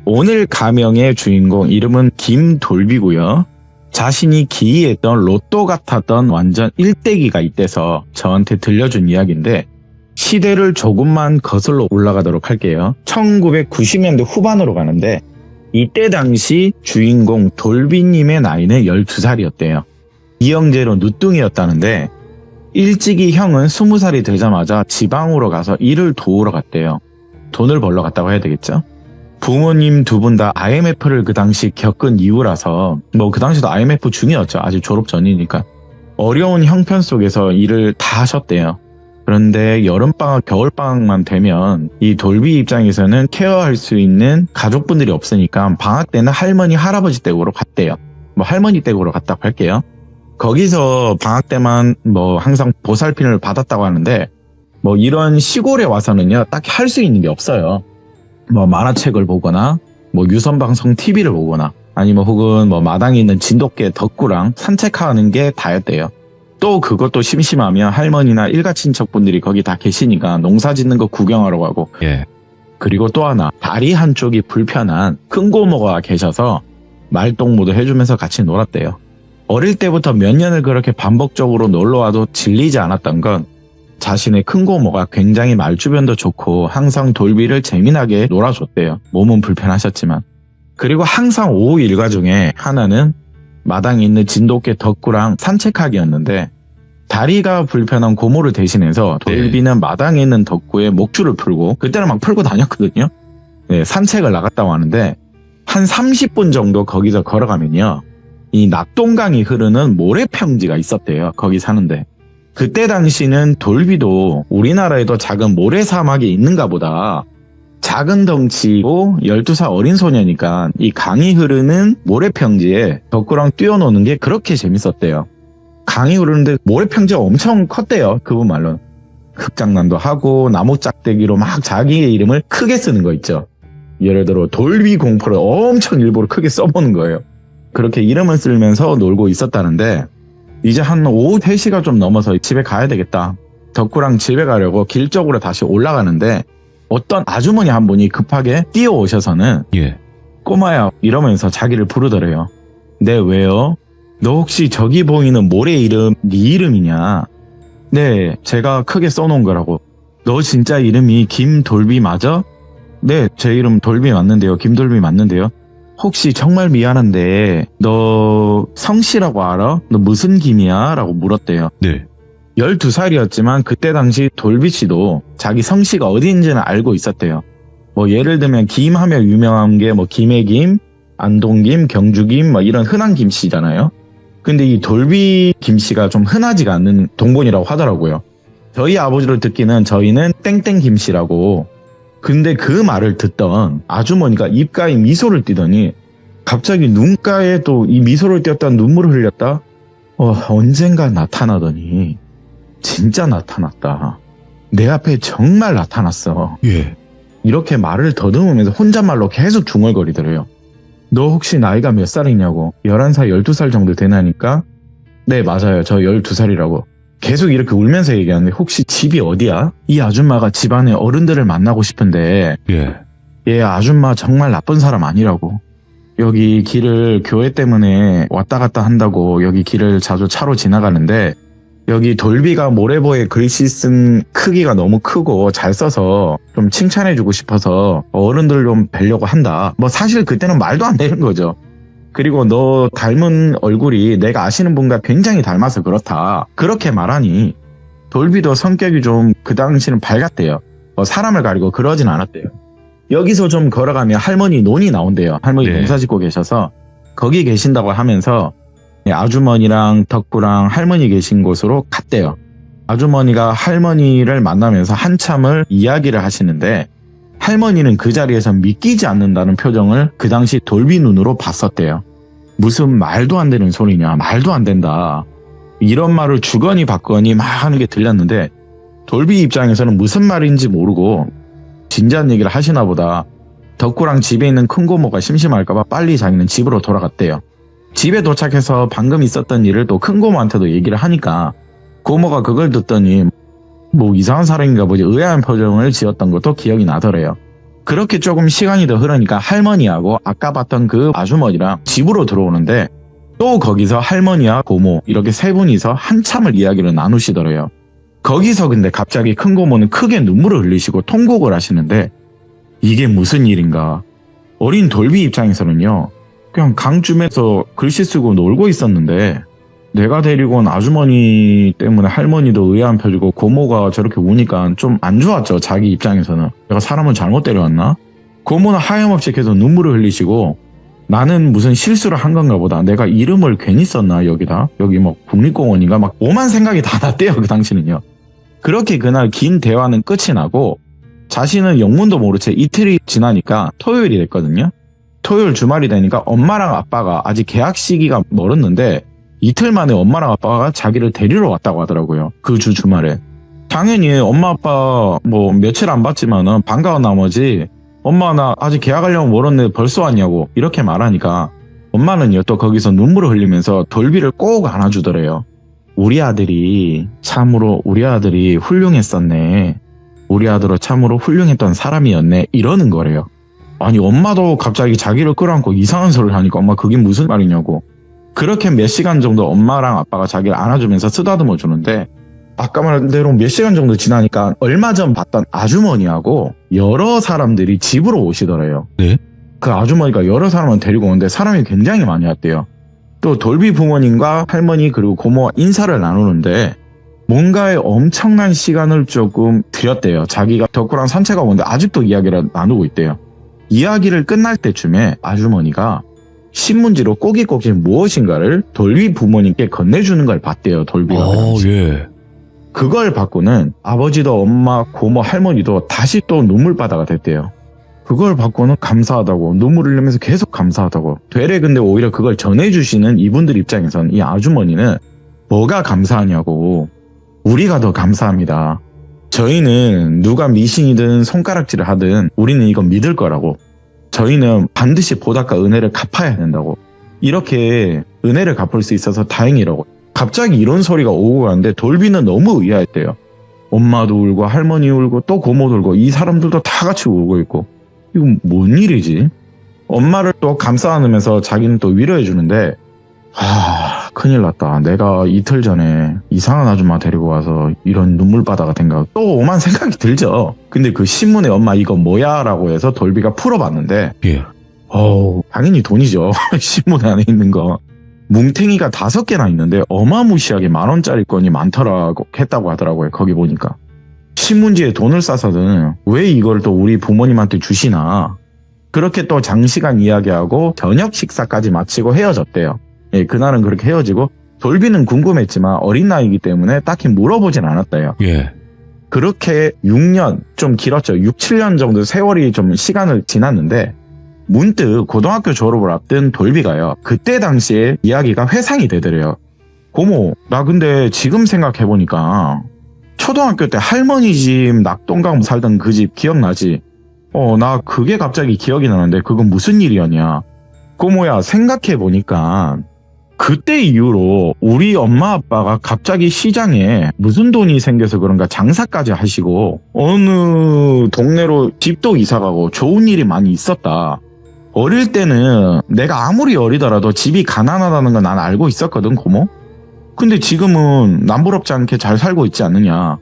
오늘 가명의 주인공 이름은 김돌비고요. 자신이 기이했던 로또 같았던 완전 일대기가 있대서 저한테 들려준 이야기인데 시대를 조금만 거슬러 올라가도록 할게요. 1990년대 후반으로 가는데 이때 당시 주인공 돌비님의 나이는 12살이었대요. 이형제로 누뚱이었다는데 일찍이 형은 20살이 되자마자 지방으로 가서 일을 도우러 갔대요. 돈을 벌러 갔다고 해야 되겠죠? 부모님 두 분 다 IMF를 그 당시 겪은 이후라서 그 당시도 IMF 중이었죠. 아직 졸업 전이니까. 어려운 형편 속에서 일을 다 하셨대요. 그런데 여름방학, 겨울방학만 되면 이 돌비 입장에서는 케어할 수 있는 가족분들이 없으니까 방학 때는 할머니, 할아버지 댁으로 갔대요. 할머니 댁으로 갔다고 할게요. 거기서 방학 때만 항상 보살핌을 받았다고 하는데 이런 시골에 와서는요, 딱히 할 수 있는 게 없어요. 만화책을 보거나 유선방송 TV를 보거나 아니면 혹은 마당에 있는 진돗개 덕구랑 산책하는 게 다였대요. 또 그것도 심심하면 할머니나 일가친척분들이 거기 다 계시니까 농사 짓는 거 구경하러 가고. 예. 그리고 또 하나 다리 한쪽이 불편한 큰 고모가 계셔서 말동무도 해주면서 같이 놀았대요. 어릴 때부터 몇 년을 그렇게 반복적으로 놀러와도 질리지 않았던 건 자신의 큰 고모가 굉장히 말주변도 좋고 항상 돌비를 재미나게 놀아줬대요. 몸은 불편하셨지만. 그리고 항상 오후 일과 중에 하나는 마당에 있는 진돗개 덕구랑 산책하기였는데 다리가 불편한 고모를 대신해서 돌비는 마당에 있는 덕구에 목줄을 풀고, 그때는 막 풀고 다녔거든요. 네, 산책을 나갔다고 하는데 한 30분 정도 거기서 걸어가면요, 이 낙동강이 흐르는 모래평지가 있었대요. 거기 사는데. 그때 당시는 돌비도 우리나라에도 작은 모래사막이 있는가 보다. 작은 덩치고 12살 어린 소녀니까 이 강이 흐르는 모래평지에 덕구랑 뛰어노는 게 그렇게 재밌었대요. 강이 흐르는데 모래평지가 엄청 컸대요. 그분 말로는. 흙장난도 하고 나무 짝대기로 막 자기의 이름을 크게 쓰는 거 있죠. 예를 들어 돌비 공포를 엄청 일부러 크게 써보는 거예요. 그렇게 이름을 쓰면서 놀고 있었다는데, 이제 한 오후 3시가 좀 넘어서 집에 가야 되겠다. 덕구랑 집에 가려고 길 쪽으로 다시 올라가는데 어떤 아주머니 한 분이 급하게 뛰어오셔서는 꼬마야 이러면서 자기를 부르더래요. 네, 왜요? 너 혹시 저기 보이는 모래 이름 네 이름이냐? 네, 제가 크게 써놓은 거라고. 너 진짜 이름이 김돌비 맞아? 네, 제 이름 돌비 맞는데요. 김돌비 맞는데요. 혹시 정말 미안한데 너 성씨라고 알아? 너 무슨 김이야? 라고 물었대요. 네. 12살이었지만 그때 당시 돌비씨도 자기 성씨가 어디인지는 알고 있었대요. 뭐 예를 들면 김 하면 유명한 게 뭐 김해김, 안동김, 경주김 뭐 이런 흔한 김씨잖아요. 근데 이 돌비 김씨가 좀 흔하지가 않는 동본이라고 하더라고요. 저희 아버지를 듣기는 저희는 땡땡 김씨라고. 근데 그 말을 듣던 아주머니가 입가에 미소를 띠더니 갑자기 눈가에 또 이 미소를 띄었다 눈물을 흘렸다. 언젠가 나타나더니 진짜 나타났다. 내 앞에 정말 나타났어. 이렇게 말을 더듬으면서 혼잣말로 계속 중얼거리더래요. 너 혹시 나이가 몇 살이냐고. 11살, 12살 정도 되나니까 네, 맞아요. 저 12살이라고. 계속 이렇게 울면서 얘기하는데 혹시 집이 어디야? 이 아줌마가 집안의 어른들을 만나고 싶은데 얘 아줌마 정말 나쁜 사람 아니라고. 여기 길을 교회 때문에 왔다 갔다 한다고 여기 길을 자주 차로 지나가는데 여기 돌비가 모래보에 글씨 쓴 크기가 너무 크고 잘 써서 좀 칭찬해주고 싶어서 어른들 좀 뵈려고 한다. 뭐 사실 그때는 말도 안 되는 거죠. 그리고 너 닮은 얼굴이 내가 아시는 분과 굉장히 닮아서 그렇다. 그렇게 말하니 돌비도 성격이 좀 그 당시는 밝았대요. 사람을 가리고 그러진 않았대요. 여기서 좀 걸어가면 할머니 논이 나온대요. 할머니 농사 짓고 계셔서 거기 계신다고 하면서 아주머니랑 덕구랑 할머니 계신 곳으로 갔대요. 아주머니가 할머니를 만나면서 한참을 이야기를 하시는데 할머니는 그 자리에서 믿기지 않는다는 표정을 그 당시 돌비 눈으로 봤었대요. 무슨 말도 안 되는 소리냐, 말도 안 된다. 이런 말을 주거니 받거니 막 하는 게 들렸는데 돌비 입장에서는 무슨 말인지 모르고 진지한 얘기를 하시나 보다. 덕구랑 집에 있는 큰 고모가 심심할까봐 빨리 자기는 집으로 돌아갔대요. 집에 도착해서 방금 있었던 일을 또 큰 고모한테도 얘기를 하니까 고모가 그걸 듣더니 뭐 이상한 사람인가 보지 의아한 표정을 지었던 것도 기억이 나더래요. 그렇게 조금 시간이 더 흐르니까 할머니하고 아까 봤던 그 아주머니랑 집으로 들어오는데 또 거기서 할머니와 고모 이렇게 세 분이서 한참을 이야기를 나누시더래요. 거기서 근데 갑자기 큰 고모는 크게 눈물을 흘리시고 통곡을 하시는데 이게 무슨 일인가. 어린 돌비 입장에서는요. 그냥 강쯤에서 글씨 쓰고 놀고 있었는데 내가 데리고 온 아주머니 때문에 할머니도 의아한 표정이고 고모가 저렇게 우니까 좀 안 좋았죠. 자기 입장에서는. 내가 사람을 잘못 데려왔나? 고모는 하염없이 계속 눈물을 흘리시고 나는 무슨 실수를 한 건가 보다. 내가 이름을 괜히 썼나 여기다. 여기 뭐 국립공원인가 막 오만 생각이 다 났대요. 그 당시는요. 그렇게 그날 긴 대화는 끝이 나고 자신은 영문도 모른 채 이틀이 지나니까 토요일이 됐거든요. 토요일 주말이 되니까 엄마랑 아빠가 아직 개학 시기가 멀었는데 이틀 만에 엄마랑 아빠가 자기를 데리러 왔다고 하더라고요. 그 주 주말에. 당연히 엄마 아빠 뭐 며칠 안 봤지만은 반가운 나머지 엄마 나 아직 개학하려면 멀었는데 벌써 왔냐고 이렇게 말하니까 엄마는요 또 거기서 눈물을 흘리면서 돌비를 꼭 안아주더래요. 우리 아들이 훌륭했었네. 우리 아들은 참으로 훌륭했던 사람이었네. 이러는 거래요. 아니 엄마도 갑자기 자기를 끌어안고 이상한 소리를 하니까 엄마 그게 무슨 말이냐고. 그렇게 몇 시간 정도 엄마랑 아빠가 자기를 안아주면서 쓰다듬어 주는데 아까 말한 대로 몇 시간 정도 지나니까 얼마 전 봤던 아주머니하고 여러 사람들이 집으로 오시더래요. 네? 그 아주머니가 여러 사람을 데리고 오는데 사람이 굉장히 많이 왔대요. 또 돌비 부모님과 할머니 그리고 고모와 인사를 나누는데 뭔가에 엄청난 시간을 조금 들였대요. 자기가 덕후랑 산책하고 오는데 아직도 이야기를 나누고 있대요. 이야기를 끝날 때쯤에 아주머니가 신문지로 꼬깃꼬깃 무엇인가를 돌비 부모님께 건네주는 걸 봤대요. 돌비가. 예. 그걸 받고는 아버지도 엄마, 고모, 할머니도 다시 또 눈물바다가 됐대요. 그걸 받고는 감사하다고, 눈물을 흘리면서 계속 감사하다고. 되레 근데 오히려 그걸 전해주시는 이분들 입장에선 이 아주머니는 뭐가 감사하냐고. 우리가 더 감사합니다. 저희는 누가 미신이든 손가락질을 하든 우리는 이건 믿을 거라고. 저희는 반드시 보답과 은혜를 갚아야 된다고. 이렇게 은혜를 갚을 수 있어서 다행이라고. 갑자기 이런 소리가 오고 가는데 돌비는 너무 의아했대요. 엄마도 울고 할머니 울고 또 고모도 울고 이 사람들도 다 같이 울고 있고 이건 뭔 일이지? 엄마를 또 감싸 안으면서 자기는 또 위로해 주는데 큰일 났다. 내가 이틀 전에 이상한 아줌마 데리고 와서 이런 눈물바다가 된가 또 오만 생각이 들죠. 근데 그 신문에 엄마 이거 뭐야? 라고 해서 돌비가 풀어봤는데 예. 당연히 돈이죠. 신문 안에 있는 거. 뭉탱이가 5개나 있는데 어마무시하게 10,000원짜리 건이 많더라고 했다고 하더라고요. 거기 보니까. 신문지에 돈을 싸서는 왜 이걸 또 우리 부모님한테 주시나. 그렇게 또 장시간 이야기하고 저녁 식사까지 마치고 헤어졌대요. 예, 그날은 그렇게 헤어지고 돌비는 궁금했지만 어린 나이이기 때문에 딱히 물어보진 않았대요. 예. 그렇게 6년, 좀 길었죠. 6, 7년 정도 세월이 좀 시간을 지났는데 문득 고등학교 졸업을 앞둔 돌비가요. 그때 당시에 이야기가 회상이 되더래요. 고모, 나 근데 지금 생각해보니까 초등학교 때 할머니 집 낙동강 살던 그 집 기억나지? 나 그게 갑자기 기억이 나는데 그건 무슨 일이었냐? 고모야, 생각해보니까 그때 이후로 우리 엄마 아빠가 갑자기 시장에 무슨 돈이 생겨서 그런가 장사까지 하시고 어느 동네로 집도 이사가고 좋은 일이 많이 있었다. 어릴 때는 내가 아무리 어리더라도 집이 가난하다는 건 난 알고 있었거든, 고모. 근데 지금은 남부럽지 않게 잘 살고 있지 않느냐.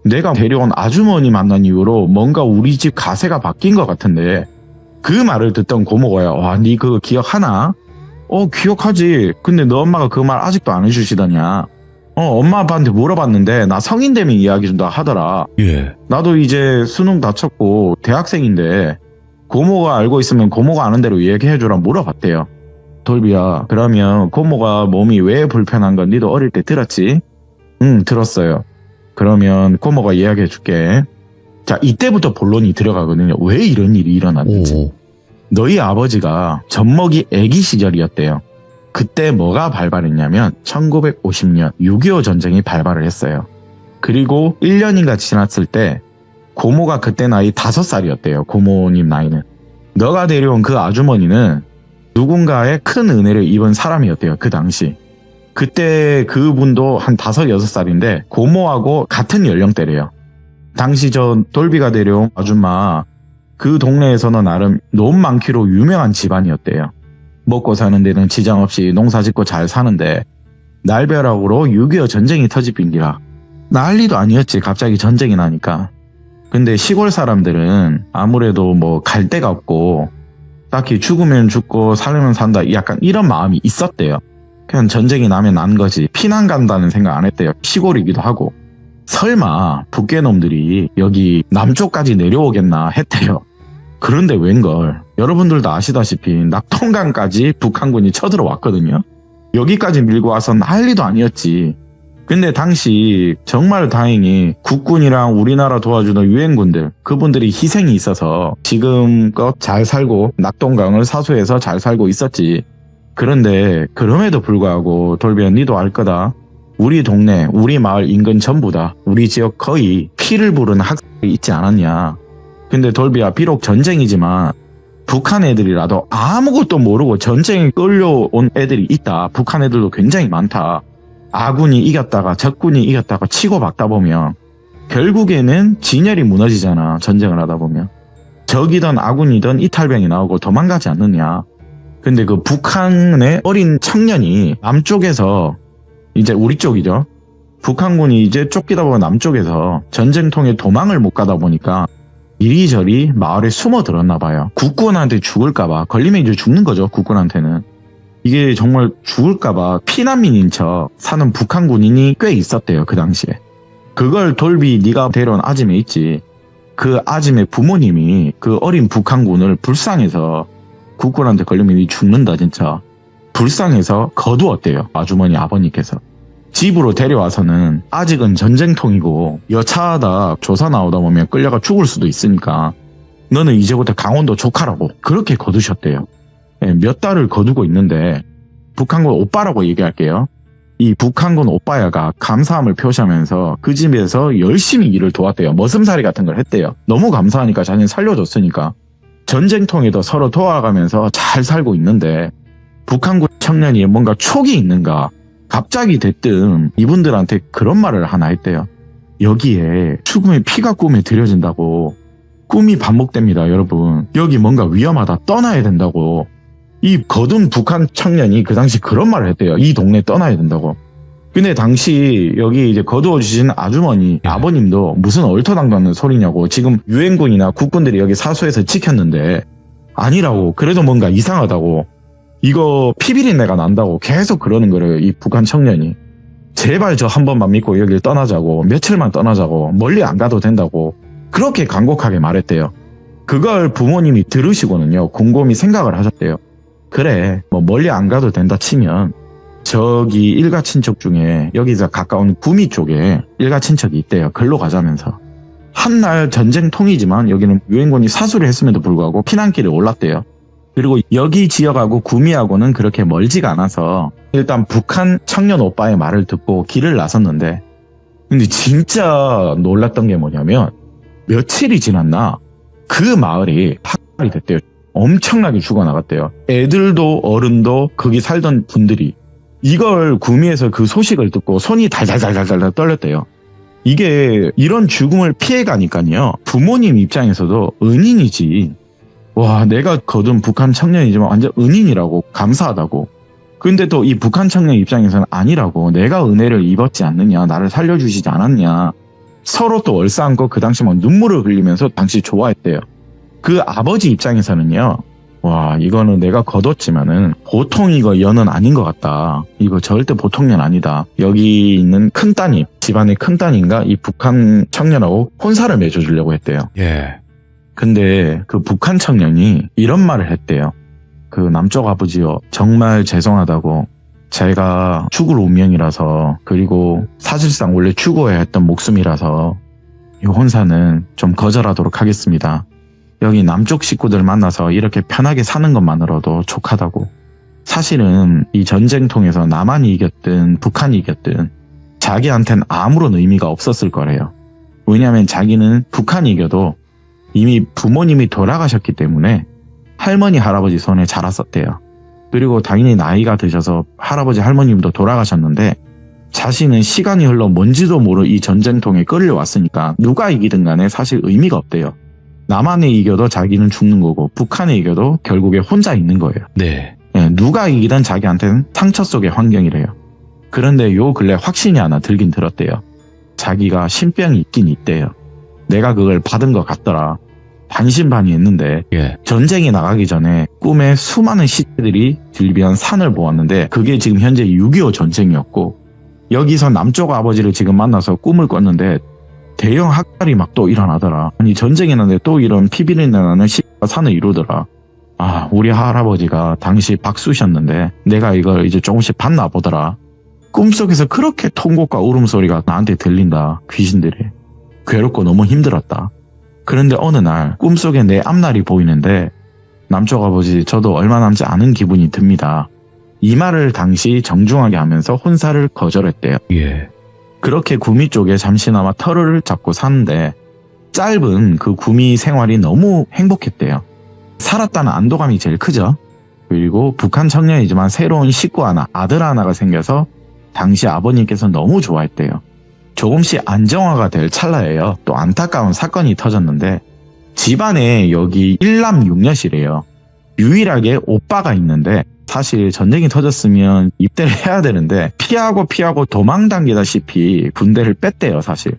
내가 데려온 아주머니 만난 이후로 뭔가 우리 집 가세가 바뀐 것 같은데 그 말을 듣던 고모가요. 와, 니 그거 기억하나? 기억하지. 근데 너 엄마가 그 말 아직도 안 해주시더냐. 엄마 아빠한테 물어봤는데 나 성인 되면 이야기 준다 하더라. 예. 나도 이제 수능 다 쳤고 대학생인데 고모가 알고 있으면 고모가 아는 대로 얘기해주라 물어봤대요. 돌비야, 그러면 고모가 몸이 왜 불편한 건 니도 어릴 때 들었지? 응, 들었어요. 그러면 고모가 이야기해줄게. 자, 이때부터 본론이 들어가거든요. 왜 이런 일이 일어났는지. 너희 아버지가 젖먹이 애기 시절이었대요. 그때 뭐가 발발했냐면 1950년 6.25 전쟁이 발발을 했어요. 그리고 1년인가 지났을 때 고모가 그때 나이 5살이었대요. 고모님 나이는. 너가 데려온 그 아주머니는 누군가의 큰 은혜를 입은 사람이었대요. 그 당시. 그때 그분도 한 5, 6살인데 고모하고 같은 연령대래요. 당시 저 돌비가 데려온 아줌마 그 동네에서는 나름 놈 많기로 유명한 집안이었대요. 먹고 사는 데는 지장 없이 농사 짓고 잘 사는데 날벼락으로 6.25 전쟁이 터집힌기라. 난리도 아니었지. 갑자기 전쟁이 나니까. 근데 시골 사람들은 아무래도 뭐 갈 데가 없고 딱히 죽으면 죽고 살면 산다 약간 이런 마음이 있었대요. 그냥 전쟁이 나면 난 거지 피난 간다는 생각 안 했대요. 시골이기도 하고. 설마 북괴놈들이 여기 남쪽까지 내려오겠나 했대요. 그런데 웬걸 여러분들도 아시다시피 낙동강까지 북한군이 쳐들어왔거든요. 여기까지 밀고 와서 난리도 아니었지. 근데 당시 정말 다행히 국군이랑 우리나라 도와주는 유엔군들 그분들이 희생이 있어서 지금껏 잘 살고 낙동강을 사수해서 잘 살고 있었지. 그런데 그럼에도 불구하고 돌비야, 니도 알 거다. 우리 동네 우리 마을 인근 전부 다 우리 지역 거의 피를 부르는 학살이 있지 않았냐. 근데 돌비야, 비록 전쟁이지만 북한 애들이라도 아무것도 모르고 전쟁에 끌려온 애들이 있다. 북한 애들도 굉장히 많다. 아군이 이겼다가 적군이 이겼다가 치고 박다 보면 결국에는 진열이 무너지잖아. 전쟁을 하다 보면. 적이든 아군이든 이탈병이 나오고 도망가지 않느냐. 근데 그 북한의 어린 청년이 남쪽에서 이제 우리 쪽이죠. 북한군이 이제 쫓기다 보면 남쪽에서 전쟁통에 도망을 못 가다 보니까 이리저리 마을에 숨어 들었나 봐요. 국군한테 죽을까봐. 걸리면 이제 죽는 거죠. 국군한테는. 이게 정말 죽을까봐 피난민인 척 사는 북한 군인이 꽤 있었대요. 그 당시에. 그걸 돌비 네가 데려온 아짐에 있지. 그 아짐의 부모님이 그 어린 북한군을 불쌍해서 국군한테 걸리면 이 죽는다 진짜. 불쌍해서 거두었대요. 아주머니 아버님께서. 집으로 데려와서는 아직은 전쟁통이고 여차하다 조사 나오다 보면 끌려가 죽을 수도 있으니까 너는 이제부터 강원도 조카라고 그렇게 거두셨대요. 몇 달을 거두고 있는데 북한군 오빠라고 얘기할게요. 이 북한군 오빠야가 감사함을 표시하면서 그 집에서 열심히 일을 도왔대요. 머슴살이 같은 걸 했대요. 너무 감사하니까 자기는 살려줬으니까. 전쟁통에도 서로 도와가면서 잘 살고 있는데 북한군 청년이 뭔가 촉이 있는가 갑자기 대뜸 이분들한테 그런 말을 하나 했대요. 여기에 죽음의 피가 꿈에 들여진다고. 꿈이 반복됩니다, 여러분. 여기 뭔가 위험하다. 떠나야 된다고. 이 거둔 북한 청년이 그 당시 그런 말을 했대요. 이 동네 떠나야 된다고. 근데 당시 여기 이제 거두어 주신 아주머니, 아버님도 무슨 얼토당토하는 소리냐고. 지금 유엔군이나 국군들이 여기 사수해서 지켰는데 아니라고. 그래도 뭔가 이상하다고. 이거 피비린내가 난다고 계속 그러는 거래요. 이 북한 청년이. 제발 저 한 번만 믿고 여길 떠나자고. 며칠만 떠나자고. 멀리 안 가도 된다고. 그렇게 간곡하게 말했대요. 그걸 부모님이 들으시고는요. 곰곰이 생각을 하셨대요. 그래 뭐 멀리 안 가도 된다 치면 저기 일가 친척 중에 여기서 가까운 구미 쪽에 일가 친척이 있대요. 글로 가자면서. 한날 전쟁통이지만 여기는 유엔군이 사수를 했음에도 불구하고 피난길에 올랐대요. 그리고 여기 지역하고 구미하고는 그렇게 멀지가 않아서 일단 북한 청년 오빠의 말을 듣고 길을 나섰는데 근데 진짜 놀랐던 게 뭐냐면 며칠이 지났나 그 마을이 파괴이 됐대요. 엄청나게 죽어나갔대요. 애들도 어른도 거기 살던 분들이 이걸 구미에서 그 소식을 듣고 손이 달달달달달 떨렸대요. 이게 이런 죽음을 피해가니까요. 부모님 입장에서도 은인이지. 와 내가 거둔 북한 청년이지만 완전 은인이라고 감사하다고. 근데 또 이 북한 청년 입장에서는 아니라고. 내가 은혜를 입었지 않느냐. 나를 살려주시지 않았냐. 서로 또 얼싸안고 그 당시 막 눈물을 흘리면서 당시 좋아했대요. 그 아버지 입장에서는요. 와 이거는 내가 거뒀지만은 보통 이거 연은 아닌 것 같다. 이거 절대 보통 연 아니다. 여기 있는 큰 따님, 집안의 큰 따님과 이 북한 청년하고 혼사를 맺어주려고 했대요. 예. 근데 그 북한 청년이 이런 말을 했대요. 그 남쪽 아버지요. 정말 죄송하다고. 제가 죽을 운명이라서 그리고 사실상 원래 죽어야 했던 목숨이라서 이 혼사는 좀 거절하도록 하겠습니다. 여기 남쪽 식구들 만나서 이렇게 편하게 사는 것만으로도 족하다고. 사실은 이 전쟁통에서 남한이 이겼든 북한이 이겼든 자기한텐 아무런 의미가 없었을 거래요. 왜냐하면 자기는 북한이 이겨도 이미 부모님이 돌아가셨기 때문에 할머니 할아버지 손에 자랐었대요. 그리고 당연히 나이가 드셔서 할아버지 할머님도 돌아가셨는데 자신은 시간이 흘러 뭔지도 모를 이 전쟁통에 끌려왔으니까 누가 이기든 간에 사실 의미가 없대요. 남한에 이겨도 자기는 죽는 거고 북한에 이겨도 결국에 혼자 있는 거예요. 네. 예, 누가 이기든 자기한테는 상처 속의 환경이래요. 그런데 요 근래 확신이 하나 들긴 들었대요. 자기가 신병이 있긴 있대요. 내가 그걸 받은 것 같더라. 반신반의했는데 예. 전쟁에 나가기 전에 꿈에 수많은 시체들이 들비한 산을 보았는데 그게 지금 현재 6.25 전쟁이었고 여기서 남쪽 아버지를 지금 만나서 꿈을 꿨는데 대형 학살이 막 또 일어나더라. 아니 전쟁이 났는데 또 이런 피비린내 나는 시체가 산을 이루더라. 아 우리 할아버지가 당시 박수셨는데 내가 이걸 이제 조금씩 봤나 보더라. 꿈속에서 그렇게 통곡과 울음소리가 나한테 들린다. 귀신들이. 괴롭고 너무 힘들었다. 그런데 어느 날 꿈속에 내 앞날이 보이는데 남쪽 아버지 저도 얼마 남지 않은 기분이 듭니다. 이 말을 당시 정중하게 하면서 혼사를 거절했대요. 예. 그렇게 구미 쪽에 잠시나마 터를 잡고 사는데 짧은 그 구미 생활이 너무 행복했대요. 살았다는 안도감이 제일 크죠. 그리고 북한 청년이지만 새로운 식구 하나, 아들 하나가 생겨서 당시 아버님께서 너무 좋아했대요. 조금씩 안정화가 될 찰나예요. 또 안타까운 사건이 터졌는데 집안에 여기 1남 6녀시래요. 유일하게 오빠가 있는데 사실 전쟁이 터졌으면 입대를 해야 되는데 피하고 도망당기다시피 군대를 뺐대요 사실.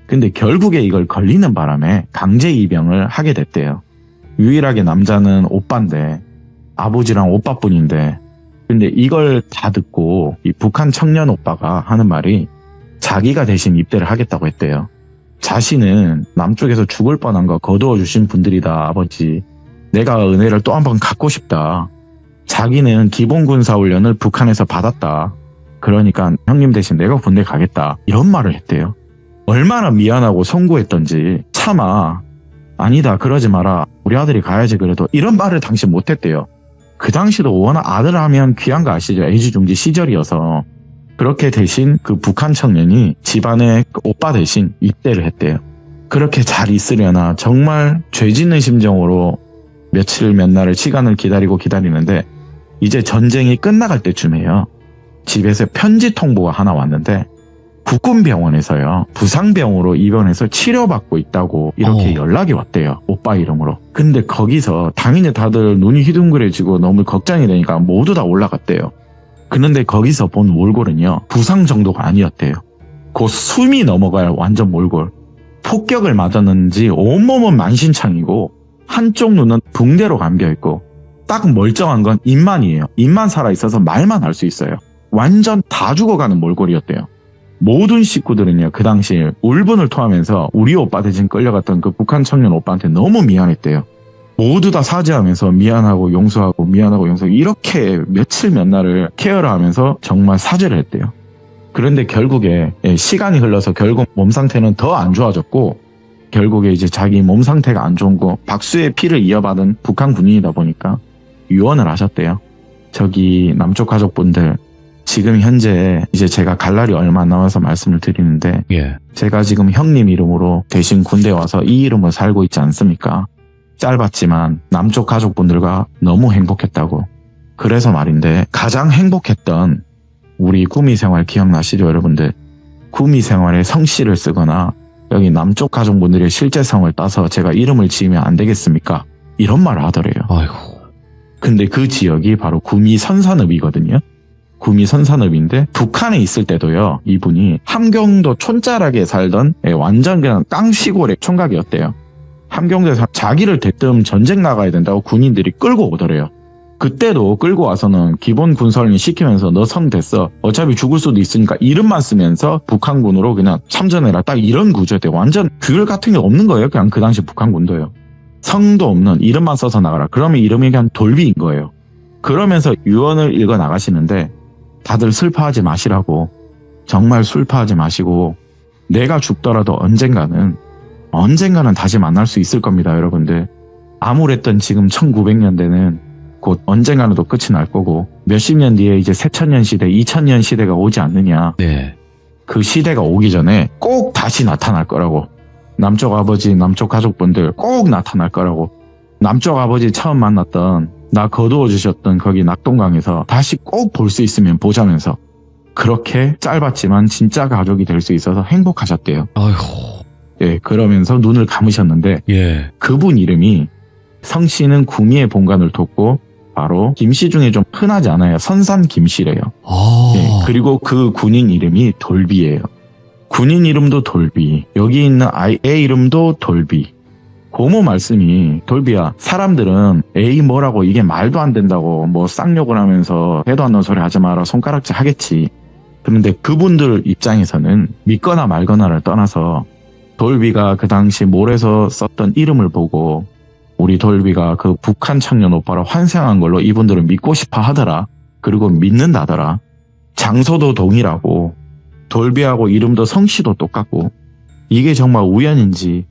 근데 결국에 이걸 걸리는 바람에 강제 입영을 하게 됐대요. 유일하게 남자는 오빠인데 아버지랑 오빠뿐인데 근데 이걸 다 듣고 이 북한 청년 오빠가 하는 말이 자기가 대신 입대를 하겠다고 했대요. 자신은 남쪽에서 죽을 뻔한 거 거두어 주신 분들이다, 아버지. 내가 은혜를 또 한 번 갚고 싶다. 자기는 기본군사훈련을 북한에서 받았다. 그러니까 형님 대신 내가 군대 가겠다. 이런 말을 했대요. 얼마나 미안하고 송구했던지. 차마 아니다 그러지 마라. 우리 아들이 가야지 그래도. 이런 말을 당시 못했대요. 그 당시도 워낙 아들 하면 귀한 거 아시죠? 애지중지 시절이어서. 그렇게 대신 그 북한 청년이 집안의 오빠 대신 입대를 했대요. 그렇게 잘 있으려나 정말 죄 짓는 심정으로 며칠 몇 날을 시간을 기다리는데 이제 전쟁이 끝나갈 때쯤이에요. 집에서 편지 통보가 하나 왔는데 국군병원에서요. 부상병으로 입원해서 치료받고 있다고 이렇게 연락이 왔대요. 오빠 이름으로. 근데 거기서 당연히 다들 눈이 휘둥그레지고 너무 걱정이 되니까 모두 다 올라갔대요. 그런데 거기서 본 몰골은요. 부상 정도가 아니었대요. 곧 숨이 넘어갈 완전 몰골. 폭격을 맞았는지 온몸은 만신창이고 한쪽 눈은 붕대로 감겨있고 딱 멀쩡한 건 입만이에요. 입만 살아있어서 말만 할 수 있어요. 완전 다 죽어가는 몰골이었대요. 모든 식구들은요. 그 당시 울분을 토하면서 우리 오빠 대신 끌려갔던 그 북한 청년 오빠한테 너무 미안했대요. 모두 다 사죄하면서 미안하고 용서하고 미안하고 용서하고 이렇게 며칠 몇 날을 케어를 하면서 정말 사죄를 했대요. 그런데 결국에 시간이 흘러서 결국 몸 상태는 더 안 좋아졌고 결국에 이제 자기 몸 상태가 안 좋은 거 박수의 피를 이어받은 북한 군인이다 보니까 유언을 하셨대요. 저기 남쪽 가족분들 지금 현재 이제 제가 갈 날이 얼마 안 남아서 말씀을 드리는데 제가 지금 형님 이름으로 대신 군대에 와서 이 이름을 살고 있지 않습니까? 짧았지만 남쪽 가족분들과 너무 행복했다고. 그래서 말인데 가장 행복했던 우리 구미 생활 기억나시죠 여러분들? 구미 생활에 성씨를 쓰거나 여기 남쪽 가족분들의 실제 성을 따서 제가 이름을 지으면 안 되겠습니까? 이런 말을 하더래요. 아이고. 근데 그 지역이 바로 구미 선산읍이거든요. 구미 선산읍인데 북한에 있을 때도요. 이분이 함경도 촌자락에 살던 완전 그냥 깡시골의 총각이었대요. 함경도에서 자기를 대뜸 전쟁 나가야 된다고 군인들이 끌고 오더래요. 그때도 끌고 와서는 기본 군사훈련 시키면서 너 성 됐어. 어차피 죽을 수도 있으니까 이름만 쓰면서 북한군으로 그냥 참전해라. 딱 이런 구조였대요. 완전 규율 같은 게 없는 거예요. 그냥 그 당시 북한군도요. 성도 없는 이름만 써서 나가라. 그러면 이름이 그냥 돌비인 거예요. 그러면서 유언을 읽어 나가시는데 다들 슬퍼하지 마시라고. 정말 슬퍼하지 마시고 내가 죽더라도 언젠가는 다시 만날 수 있을 겁니다. 여러분들. 암울했던 지금 1900년대는 곧 언젠가는 또 끝이 날 거고 몇십 년 뒤에 이제 새천년 시대, 2000년 시대가 오지 않느냐. 네. 그 시대가 오기 전에 꼭 다시 나타날 거라고. 남쪽 아버지, 남쪽 가족분들 꼭 나타날 거라고. 남쪽 아버지 처음 만났던 나 거두어 주셨던 거기 낙동강에서 다시 꼭 볼 수 있으면 보자면서 그렇게 짧았지만 진짜 가족이 될 수 있어서 행복하셨대요. 아이고. 예, 그러면서 눈을 감으셨는데 그분 이름이 성씨는 구미의 본관을 돕고 바로 김씨 중에 좀 흔하지 않아요. 선산 김씨래요. 예, 그리고 그 군인 이름이 돌비예요. 군인 이름도 돌비. 여기 있는 애 이름도 돌비. 고모 말씀이 돌비야 사람들은 에이 뭐라고 이게 말도 안 된다고 뭐 쌍욕을 하면서 해도 안 나는 소리 하지 마라 손가락질 하겠지. 그런데 그분들 입장에서는 믿거나 말거나를 떠나서 돌비가 그 당시 몰에서 썼던 이름을 보고 우리 돌비가 그 북한 청년 오빠를 환생한 걸로 이분들은 믿고 싶어 하더라. 그리고 믿는다더라. 장소도 동일하고 돌비하고 이름도 성씨도 똑같고 이게 정말 우연인지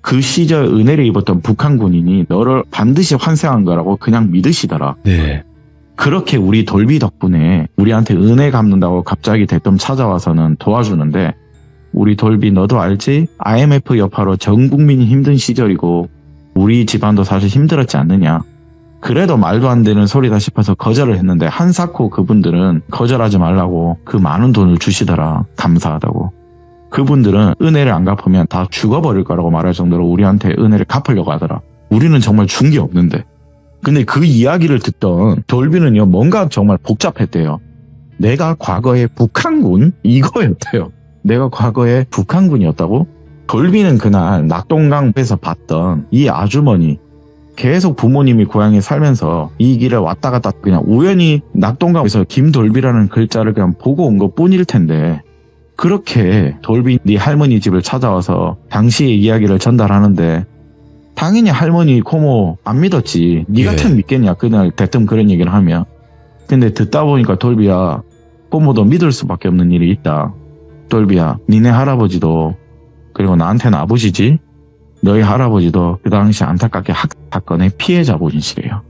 그 시절 은혜를 입었던 북한 군인이 너를 반드시 환생한 거라고 그냥 믿으시더라. 네. 그렇게 우리 돌비 덕분에 우리한테 은혜 갚는다고 갑자기 대뜸 찾아와서는 도와주는데 우리 돌비 너도 알지? IMF 여파로 전 국민이 힘든 시절이고 우리 집안도 사실 힘들었지 않느냐. 그래도 말도 안 되는 소리다 싶어서 거절을 했는데 한사코 그분들은 거절하지 말라고 그 많은 돈을 주시더라. 감사하다고. 그분들은 은혜를 안 갚으면 다 죽어버릴 거라고 말할 정도로 우리한테 은혜를 갚으려고 하더라. 우리는 정말 준 게 없는데. 근데 그 이야기를 듣던 돌비는요 뭔가 정말 복잡했대요. 내가 과거에 북한군? 이거였대요. 내가 과거에 북한군이었다고? 돌비는 그날 낙동강에서 봤던 이 아주머니 계속 부모님이 고향에 살면서 이 길을 왔다 갔다 그냥 우연히 낙동강에서 김돌비라는 글자를 그냥 보고 온 것 뿐일 텐데 그렇게 돌비 네 할머니 집을 찾아와서 당시의 이야기를 전달하는데 당연히 할머니 고모 안 믿었지. 네 같으면 믿겠냐 그날 대뜸 그런 얘기를 하면. 근데 듣다 보니까 돌비야 고모도 믿을 수밖에 없는 일이 있다. 돌비야 니네 할아버지도 그리고 나한테는 아버지지. 너희 할아버지도 그 당시 안타깝게 학사건의 피해자분이시래요.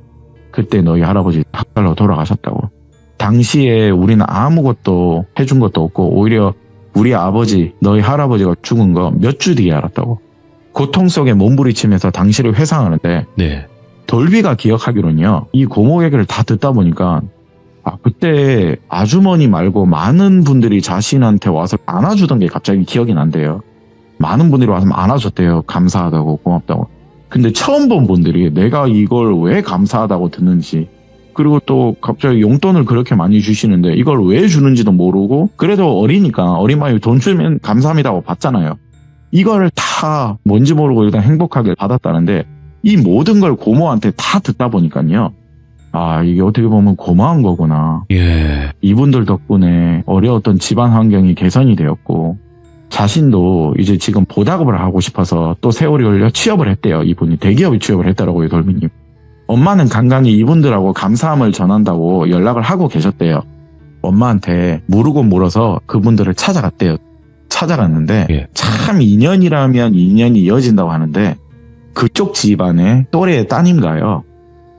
그때 너희 할아버지 학살로 돌아가셨다고. 당시에 우리는 아무것도 해준 것도 없고 오히려 우리 아버지 너희 할아버지가 죽은 거 몇 주 뒤에 알았다고. 고통 속에 몸부리치면서 당시를 회상하는데 네. 돌비가 기억하기로는요. 이 고모 얘기를 다 듣다 보니까 그때 아주머니 말고 많은 분들이 자신한테 와서 안아주던 게 갑자기 기억이 난대요. 많은 분들이 와서 안아줬대요. 감사하다고 고맙다고. 근데 처음 본 분들이 내가 이걸 왜 감사하다고 듣는지 그리고 또 갑자기 용돈을 그렇게 많이 주시는데 이걸 왜 주는지도 모르고 그래도 어리니까 어린 마음에 돈 주면 감사합니다고 받잖아요. 이걸 다 뭔지 모르고 일단 행복하게 받았다는데 이 모든 걸 고모한테 다 듣다 보니까요. 아 이게 어떻게 보면 고마운 거구나. 예. 이분들 덕분에 어려웠던 집안 환경이 개선이 되었고 자신도 이제 지금 보답을 하고 싶어서 또 세월이 걸려 취업을 했대요. 이분이 대기업에 취업을 했더라고요. 돌미님. 엄마는 간간히 이분들하고 감사함을 전한다고 연락을 하고 계셨대요. 엄마한테 모르고 물어서 그분들을 찾아갔대요. 찾아갔는데 예. 참 인연이라면 인연이 이어진다고 하는데 그쪽 집안의 또래의 따님과요.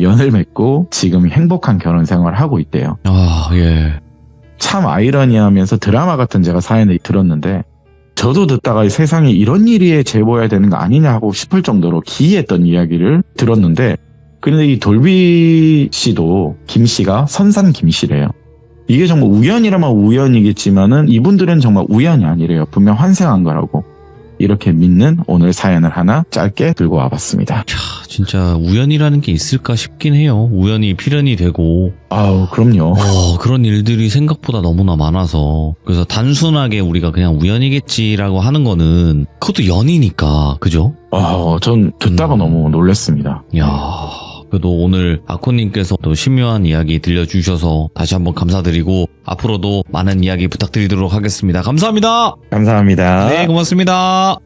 연을 맺고 지금 행복한 결혼 생활을 하고 있대요. 아, 예. 참 아이러니하면서 드라마 같은 제가 사연을 들었는데 저도 듣다가 세상에 이런 일이 제보해야 되는 거 아니냐 하고 싶을 정도로 기이했던 이야기를 들었는데 근데 이 돌비 씨도 김 씨가 선산 김 씨래요. 이게 정말 우연이라면 우연이겠지만은 이분들은 정말 우연이 아니래요. 분명 환생한 거라고. 이렇게 믿는 오늘 사연을 하나 짧게 들고 와봤습니다. 차, 진짜 우연이라는 게 있을까 싶긴 해요. 우연이 필연이 되고. 아우 그럼요. 그런 일들이 생각보다 너무나 많아서. 그래서 단순하게 우리가 그냥 우연이겠지라고 하는 거는 그것도 연이니까. 그죠? 전 듣다가 너무 놀랐습니다. 야, 그래도 오늘 아코님께서 또 신묘한 이야기 들려주셔서 다시 한번 감사드리고 앞으로도 많은 이야기 부탁드리도록 하겠습니다. 감사합니다. 감사합니다. 네, 고맙습니다.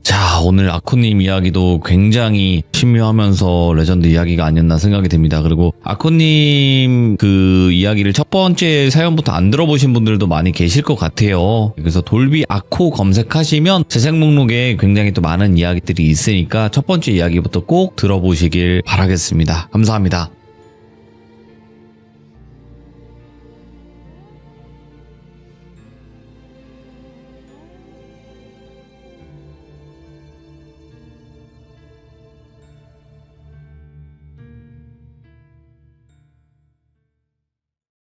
자, 오늘 아코님 이야기도 굉장히 신묘하면서 레전드 이야기가 아니었나 생각이 듭니다. 그리고 아코님 그 이야기를 첫 번째 사연부터 안 들어보신 분들도 많이 계실 것 같아요. 그래서 돌비 아코 검색하시면 재생 목록에 굉장히 또 많은 이야기들이 있으니까 첫 번째 이야기부터 꼭 들어보시길 바라겠습니다. 감사합니다.